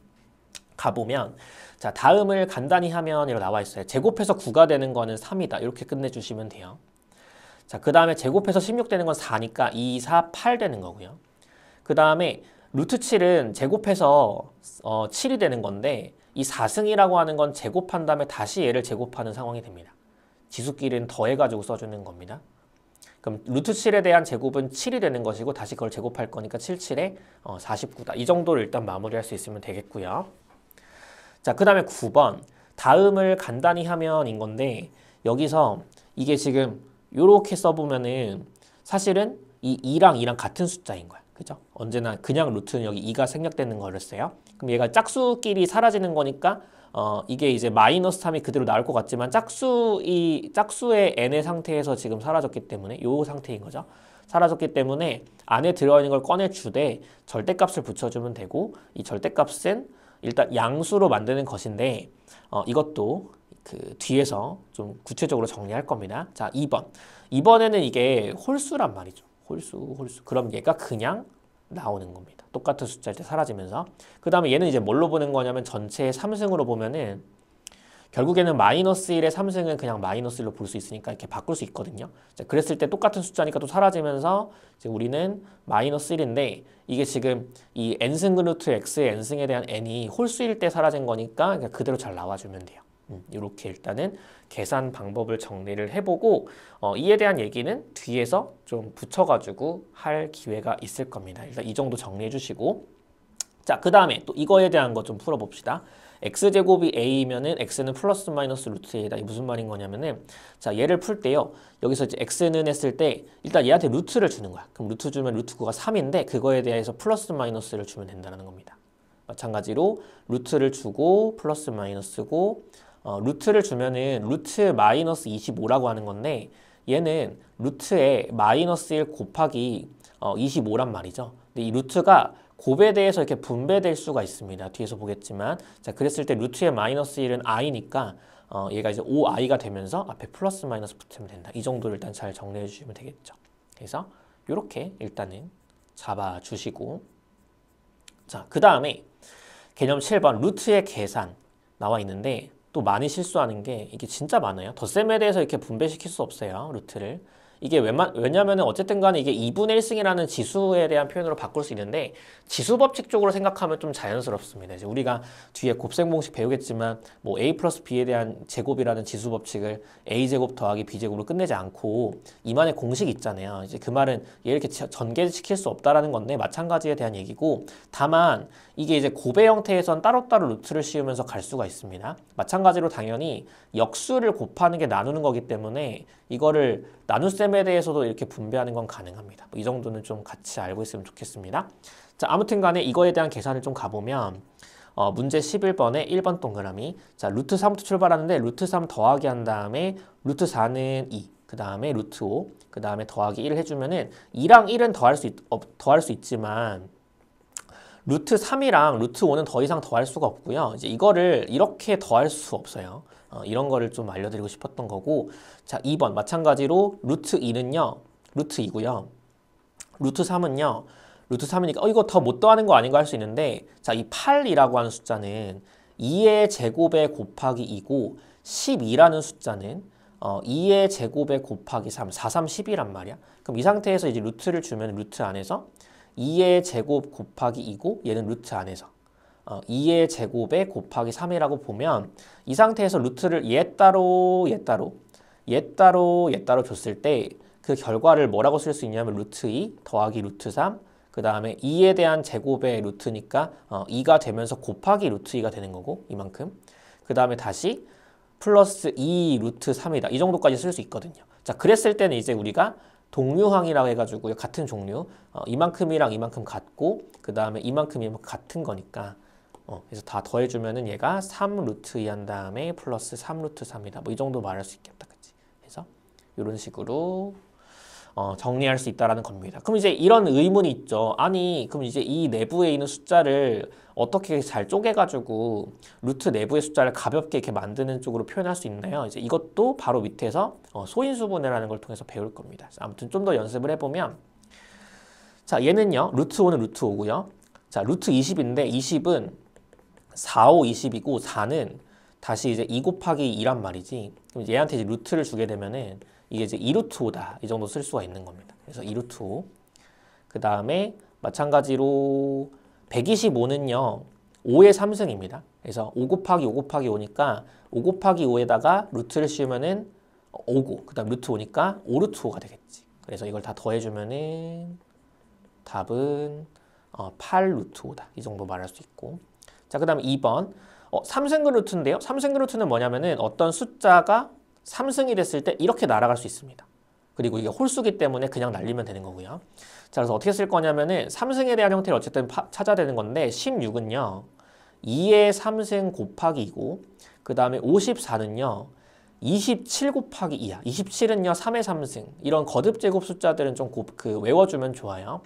가보면 자 다음을 간단히 하면 이렇게 나와 있어요. 제곱해서 9가 되는 거는 3이다. 이렇게 끝내주시면 돼요. 자, 그 다음에 제곱해서 16 되는 건 4니까 2, 4, 8 되는 거고요. 그 다음에 루트 7은 제곱해서 7이 되는 건데 이 4승이라고 하는 건 제곱한 다음에 다시 얘를 제곱하는 상황이 됩니다. 지수끼리는 더해가지고 써주는 겁니다. 그럼 루트 7에 대한 제곱은 7이 되는 것이고 다시 그걸 제곱할 거니까 7, 7에 49다. 이 정도를 일단 마무리할 수 있으면 되겠고요. 자, 그 다음에 9번 다음을 간단히 하면인 건데 여기서 이게 지금 이렇게 써보면은 사실은 이 2랑 2랑 같은 숫자인 거야. 그죠? 언제나 그냥 루트는 여기 2가 생략되는 거를 써요. 그럼 얘가 짝수끼리 사라지는 거니까 이게 이제 마이너스 3이 그대로 나올 것 같지만 짝수의 n의 상태에서 지금 사라졌기 때문에 이 상태인 거죠. 사라졌기 때문에 안에 들어있는 걸 꺼내주되 절대값을 붙여주면 되고 이 절대값은 일단 양수로 만드는 것인데 이것도 그 뒤에서 좀 구체적으로 정리할 겁니다. 자, 2번. 이번에는 이게 홀수란 말이죠. 홀수. 그럼 얘가 그냥 나오는 겁니다. 똑같은 숫자일 때 사라지면서. 그 다음에 얘는 이제 뭘로 보는 거냐면 전체의 3승으로 보면은 결국에는 마이너스 1의 3승은 그냥 마이너스 1로 볼 수 있으니까 이렇게 바꿀 수 있거든요. 자, 그랬을 때 똑같은 숫자니까 또 사라지면서 이제 우리는 마이너스 1인데 이게 지금 이 n승근 루트 x의 n승에 대한 n이 홀수일 때 사라진 거니까 그냥 그대로 잘 나와주면 돼요. 이렇게 일단은 계산 방법을 정리를 해보고 이에 대한 얘기는 뒤에서 좀 붙여가지고 할 기회가 있을 겁니다. 일단 이 정도 정리해 주시고 자, 그 다음에 또 이거에 대한 거 좀 풀어봅시다. x제곱이 a면은 x는 플러스 마이너스 루트 a다. 이게 무슨 말인 거냐면은 자 얘를 풀 때요. 여기서 이제 x는 했을 때 일단 얘한테 루트를 주는 거야. 그럼 루트 주면 루트 9가 3인데 그거에 대해서 플러스 마이너스를 주면 된다는 겁니다. 마찬가지로 루트를 주고 플러스 마이너스고 루트를 주면은 루트 마이너스 25라고 하는 건데 얘는 루트에 마이너스 1 곱하기 25란 말이죠. 근데 이 루트가 곱에 대해서 이렇게 분배될 수가 있습니다. 뒤에서 보겠지만 자 그랬을 때 루트의 마이너스 1은 i니까 얘가 이제 5i가 되면서 앞에 플러스 마이너스 붙으면 된다. 이 정도를 일단 잘 정리해 주시면 되겠죠. 그래서 이렇게 일단은 잡아주시고 자 그 다음에 개념 7번 루트의 계산 나와 있는데 또 많이 실수하는 게 이게 진짜 많아요. 덧셈에 대해서 이렇게 분배시킬 수 없어요. 루트를. 이게 왜냐면은 어쨌든 간에 이게 2분의 1승이라는 지수에 대한 표현으로 바꿀 수 있는데 지수 법칙 쪽으로 생각하면 좀 자연스럽습니다. 이제 우리가 뒤에 곱셈 공식 배우겠지만 뭐 a 플러스 b에 대한 제곱이라는 지수 법칙을 a제곱 더하기 b제곱으로 끝내지 않고 이만의 공식이 있잖아요. 이제 그 말은 얘 이렇게 전개시킬 수 없다라는 건데 마찬가지에 대한 얘기고 다만 이게 이제 곱의 형태에선 따로따로 루트를 씌우면서 갈 수가 있습니다. 마찬가지로 당연히 역수를 곱하는 게 나누는 거기 때문에 이거를 나눗셈에 대해서도 이렇게 분배하는 건 가능합니다. 이 정도는 좀 같이 알고 있으면 좋겠습니다. 자, 아무튼 간에 이거에 대한 계산을 좀 가보면 문제 11번에 1번 동그라미 자 루트 3부터 출발하는데 루트 3 더하기 한 다음에 루트 4는 2, 그 다음에 루트 5, 그 다음에 더하기 1을 해주면은 2랑 1은 더할 수 있지만 루트 3이랑 루트 5는 더 이상 더할 수가 없고요. 이제 이거를 이렇게 더할 수 없어요. 이런 거를 좀 알려드리고 싶었던 거고 자 2번 마찬가지로 루트 2는요 루트 2고요 루트 3은요 루트 3이니까 이거 더 못 더하는 거 아닌가 할 수 있는데 자 이 8이라고 하는 숫자는 2의 제곱에 곱하기 2고 12라는 숫자는 2의 제곱에 곱하기 3 4, 3, 12란 말이야. 그럼 이 상태에서 이제 루트를 주면 루트 안에서 2의 제곱 곱하기 2고 얘는 루트 안에서 2의 제곱에 곱하기 3이라고 보면 이 상태에서 루트를 얘 따로 줬을 때 그 결과를 뭐라고 쓸 수 있냐면 루트 2 더하기 루트 3 그 다음에 2에 대한 제곱의 루트니까 2가 되면서 곱하기 루트 2가 되는 거고 이만큼 그 다음에 다시 플러스 2 루트 3이다 이 정도까지 쓸 수 있거든요. 자 그랬을 때는 이제 우리가 동류항이라고 해가지고 같은 종류 이만큼이랑 이만큼 같고 그 다음에 이만큼 같은 거니까 그래서 다 더해주면은 얘가 3 루트 2 한 다음에 플러스 3 루트 3이다 뭐 이 정도 말할 수 있겠다 그치? 그래서 이런 식으로 정리할 수 있다라는 겁니다. 그럼 이제 이런 의문이 있죠. 아니 그럼 이제 이 내부에 있는 숫자를 어떻게 잘 쪼개가지고 루트 내부의 숫자를 가볍게 이렇게 만드는 쪽으로 표현할 수 있나요? 이제 이것도 바로 밑에서 소인수분해라는 걸 통해서 배울 겁니다. 아무튼 좀 더 연습을 해보면 자 얘는요 루트 5는 루트 5고요. 자 루트 20인데 20은 4, 5, 20이고 4는 다시 이제 2 곱하기 2란 말이지. 그럼 얘한테 이제 루트를 주게 되면은 이게 이제 2루트 5다. 이 정도 쓸 수가 있는 겁니다. 그래서 2루트 5. 그 다음에 마찬가지로 125는요. 5의 3승입니다. 그래서 5 곱하기 5 곱하기 5니까 5 곱하기 5에다가 루트를 씌우면은 5고 그 다음 루트 5니까 5루트 5가 되겠지. 그래서 이걸 다 더해주면은 답은 8루트 5다. 이 정도 말할 수 있고. 자, 그 다음에 2번. 3승근 루트인데요. 3승근 루트는 뭐냐면은 어떤 숫자가 3승이 됐을 때 이렇게 날아갈 수 있습니다. 그리고 이게 홀수기 때문에 그냥 날리면 되는 거고요. 자, 그래서 어떻게 쓸 거냐면은 3승에 대한 형태를 어쨌든 찾아야 되는 건데 16은요. 2의 3승 곱하기 2고 그 다음에 54는요. 27 곱하기 2야. 27은요. 3의 3승. 이런 거듭 제곱 숫자들은 좀 외워주면 좋아요.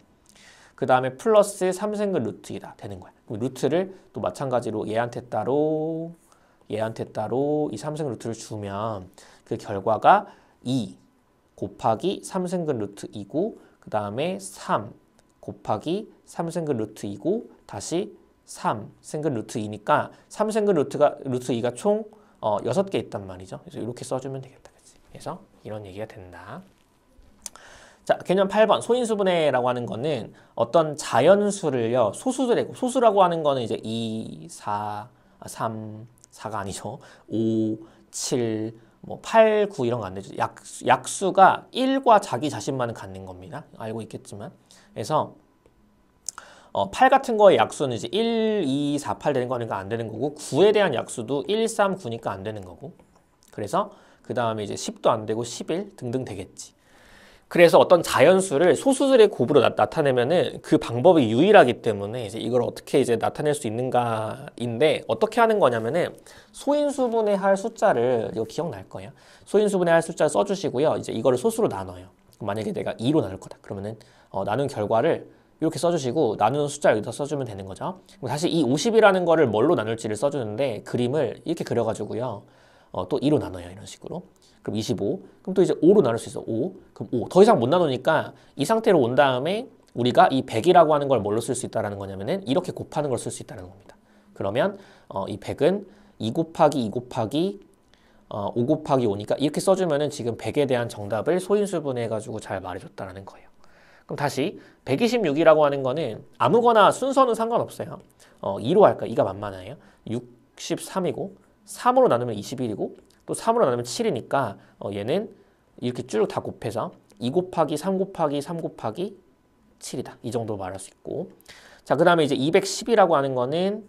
그 다음에 플러스 3승근 루트 2다 되는 거야. 루트를 또 마찬가지로 얘한테 따로 이 3승근 루트를 주면 그 결과가 2 곱하기 3승근 루트 2고 그 다음에 3 곱하기 3승근 루트 2고 다시 3승근 루트 2니까 3승근 루트 2가 총 6개 있단 말이죠. 그래서 이렇게 써주면 되겠다. 그치? 그래서 이런 얘기가 된다. 자, 개념 8번 소인수분해라고 하는 거는 어떤 자연수를요 소수라고 하는 거는 이제 2, 4, 3, 4가 아니죠. 5, 7, 뭐 8, 9 이런 거 안 되죠. 약수가 1과 자기 자신만은 갖는 겁니다. 알고 있겠지만. 그래서 8 같은 거의 약수는 이제 1, 2, 4, 8 되는 거니까 안 되는 거고 9에 대한 약수도 1, 3, 9니까 안 되는 거고 그래서 그 다음에 이제 10도 안 되고 11 등등 되겠지. 그래서 어떤 자연수를 소수들의 곱으로 나타내면은 그 방법이 유일하기 때문에 이제 이걸 어떻게 이제 나타낼 수 있는가인데 어떻게 하는 거냐면은 소인수분해 할 숫자를 이거 기억날 거예요. 소인수분해 할 숫자를 써주시고요. 이제 이거를 소수로 나눠요. 만약에 내가 2로 나눌 거다. 그러면은 나눈 결과를 이렇게 써주시고 나누는 숫자를 여기다 써주면 되는 거죠. 다시 이 50이라는 거를 뭘로 나눌지를 써주는데 그림을 이렇게 그려가지고요. 또 2로 나눠요. 이런 식으로. 그럼 25. 그럼 또 이제 5로 나눌 수 있어. 5. 그럼 5. 더 이상 못 나누니까 이 상태로 온 다음에 우리가 이 100이라고 하는 걸 뭘로 쓸 수 있다는 거냐면은 이렇게 곱하는 걸 쓸 수 있다는 겁니다. 그러면 이 100은 2 곱하기 2 곱하기 5 곱하기 5니까 이렇게 써주면은 지금 100에 대한 정답을 소인수분해해가지고 잘 말해줬다라는 거예요. 그럼 다시 126이라고 하는 거는 아무거나 순서는 상관없어요. 2로 할까? 2가 만만해요. 63이고 3으로 나누면 21이고 또 3으로 나누면 7이니까 얘는 이렇게 쭉 다 곱해서 2 곱하기 3 곱하기 3 곱하기 7이다. 이 정도 말할 수 있고 자, 그 다음에 이제 210이라고 하는 거는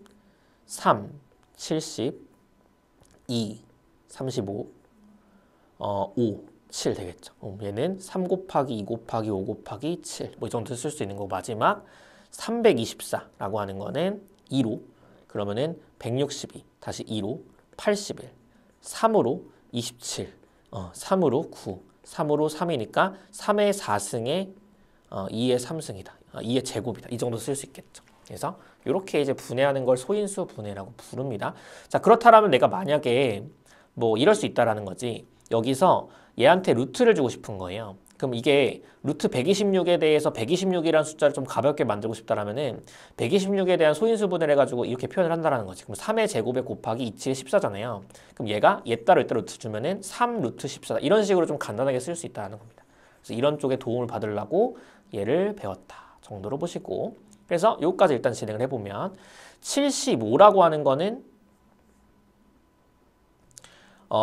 3, 70, 2, 35, 5, 7 되겠죠. 얘는 3 곱하기 2 곱하기 5 곱하기 7. 뭐 이 정도 쓸 수 있는 거 마지막 324라고 하는 거는 2로 그러면은 162 다시 2로 81 3으로 27 3으로 9 3으로 3이니까 3의 4승에 2의 3승이다. 2의 제곱이다. 이 정도 쓸 수 있겠죠. 그래서 이렇게 이제 분해하는 걸 소인수 분해라고 부릅니다. 자, 그렇다면 내가 만약에 뭐 이럴 수 있다라는 거지. 여기서 얘한테 루트를 주고 싶은 거예요. 그럼 이게 루트 126에 대해서 126이라는 숫자를 좀 가볍게 만들고 싶다라면은 126에 대한 소인수 분해를 해가지고 이렇게 표현을 한다라는 거지. 그럼 3의 제곱에 곱하기 2, 7, 14잖아요. 그럼 얘가 얘 따로 루트 주면은 3 루트 14. 이런 식으로 좀 간단하게 쓸 수 있다는 겁니다. 그래서 이런 쪽에 도움을 받으려고 얘를 배웠다 정도로 보시고 그래서 여기까지 일단 진행을 해보면 75라고 하는 거는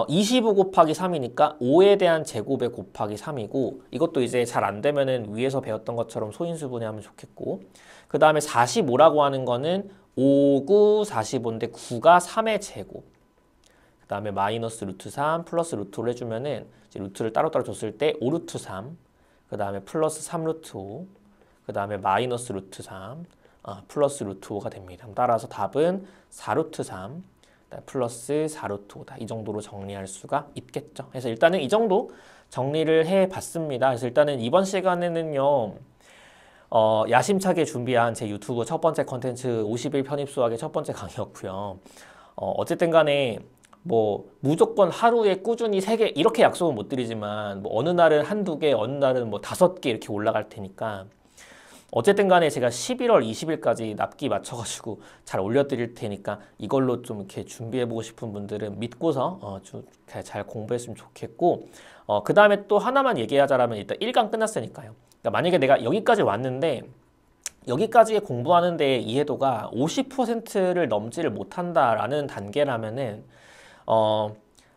25 곱하기 3이니까 5에 대한 제곱에 곱하기 3이고 이것도 이제 잘 안 되면은 위에서 배웠던 것처럼 소인수분해하면 좋겠고 그 다음에 45라고 하는 거는 5, 9, 45인데 9가 3의 제곱 그 다음에 마이너스 루트 3 플러스 루트를 해주면은 이제 루트를 따로따로 줬을 때 5 루트 3 그 다음에 플러스 3 루트 5 그 다음에 마이너스 루트 3 플러스 루트 5가 됩니다. 따라서 답은 4 루트 3 플러스 4 루트 5다. 이 정도로 정리할 수가 있겠죠. 그래서 일단은 이 정도 정리를 해봤습니다. 그래서 일단은 이번 시간에는요. 야심차게 준비한 제 유튜브 첫 번째 컨텐츠 50일 편입수학의 첫 번째 강의였고요. 어쨌든 간에 뭐 무조건 하루에 꾸준히 3개 이렇게 약속은 못 드리지만 뭐 어느 날은 한두 개, 어느 날은 뭐 5개 이렇게 올라갈 테니까 어쨌든 간에 제가 11월 20일까지 납기 맞춰가지고 잘 올려드릴 테니까 이걸로 좀 이렇게 준비해보고 싶은 분들은 믿고서 좀 잘 공부했으면 좋겠고 그 다음에 또 하나만 얘기하자면 일단 1강 끝났으니까요. 그러니까 만약에 내가 여기까지 왔는데 여기까지 공부하는 데 이해도가 50%를 넘지를 못한다라는 단계라면은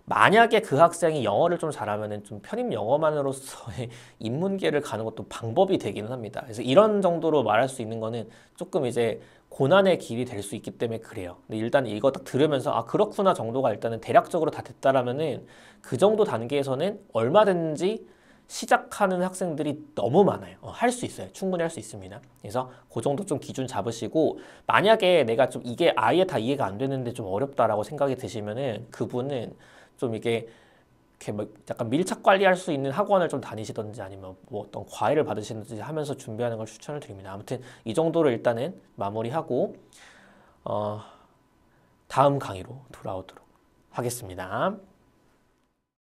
만약에 그 학생이 영어를 좀 잘하면은 좀 편입 영어만으로서의 인문계를 가는 것도 방법이 되기는 합니다. 그래서 이런 정도로 말할 수 있는 거는 조금 이제 고난의 길이 될 수 있기 때문에 그래요. 근데 일단 이거 딱 들으면서 아 그렇구나 정도가 일단은 대략적으로 다 됐다라면은 그 정도 단계에서는 얼마든지 시작하는 학생들이 너무 많아요. 할 수 있어요. 충분히 할 수 있습니다. 그래서 그 정도 좀 기준 잡으시고 만약에 내가 좀 이게 아예 다 이해가 안 되는데 좀 어렵다라고 생각이 드시면은 그분은 좀 이게 이렇게 뭐 약간 밀착 관리할 수 있는 학원을 좀 다니시든지 아니면 뭐 어떤 과외를 받으시든지 하면서 준비하는 걸 추천을 드립니다. 아무튼 이 정도로 일단은 마무리하고 다음 강의로 돌아오도록 하겠습니다.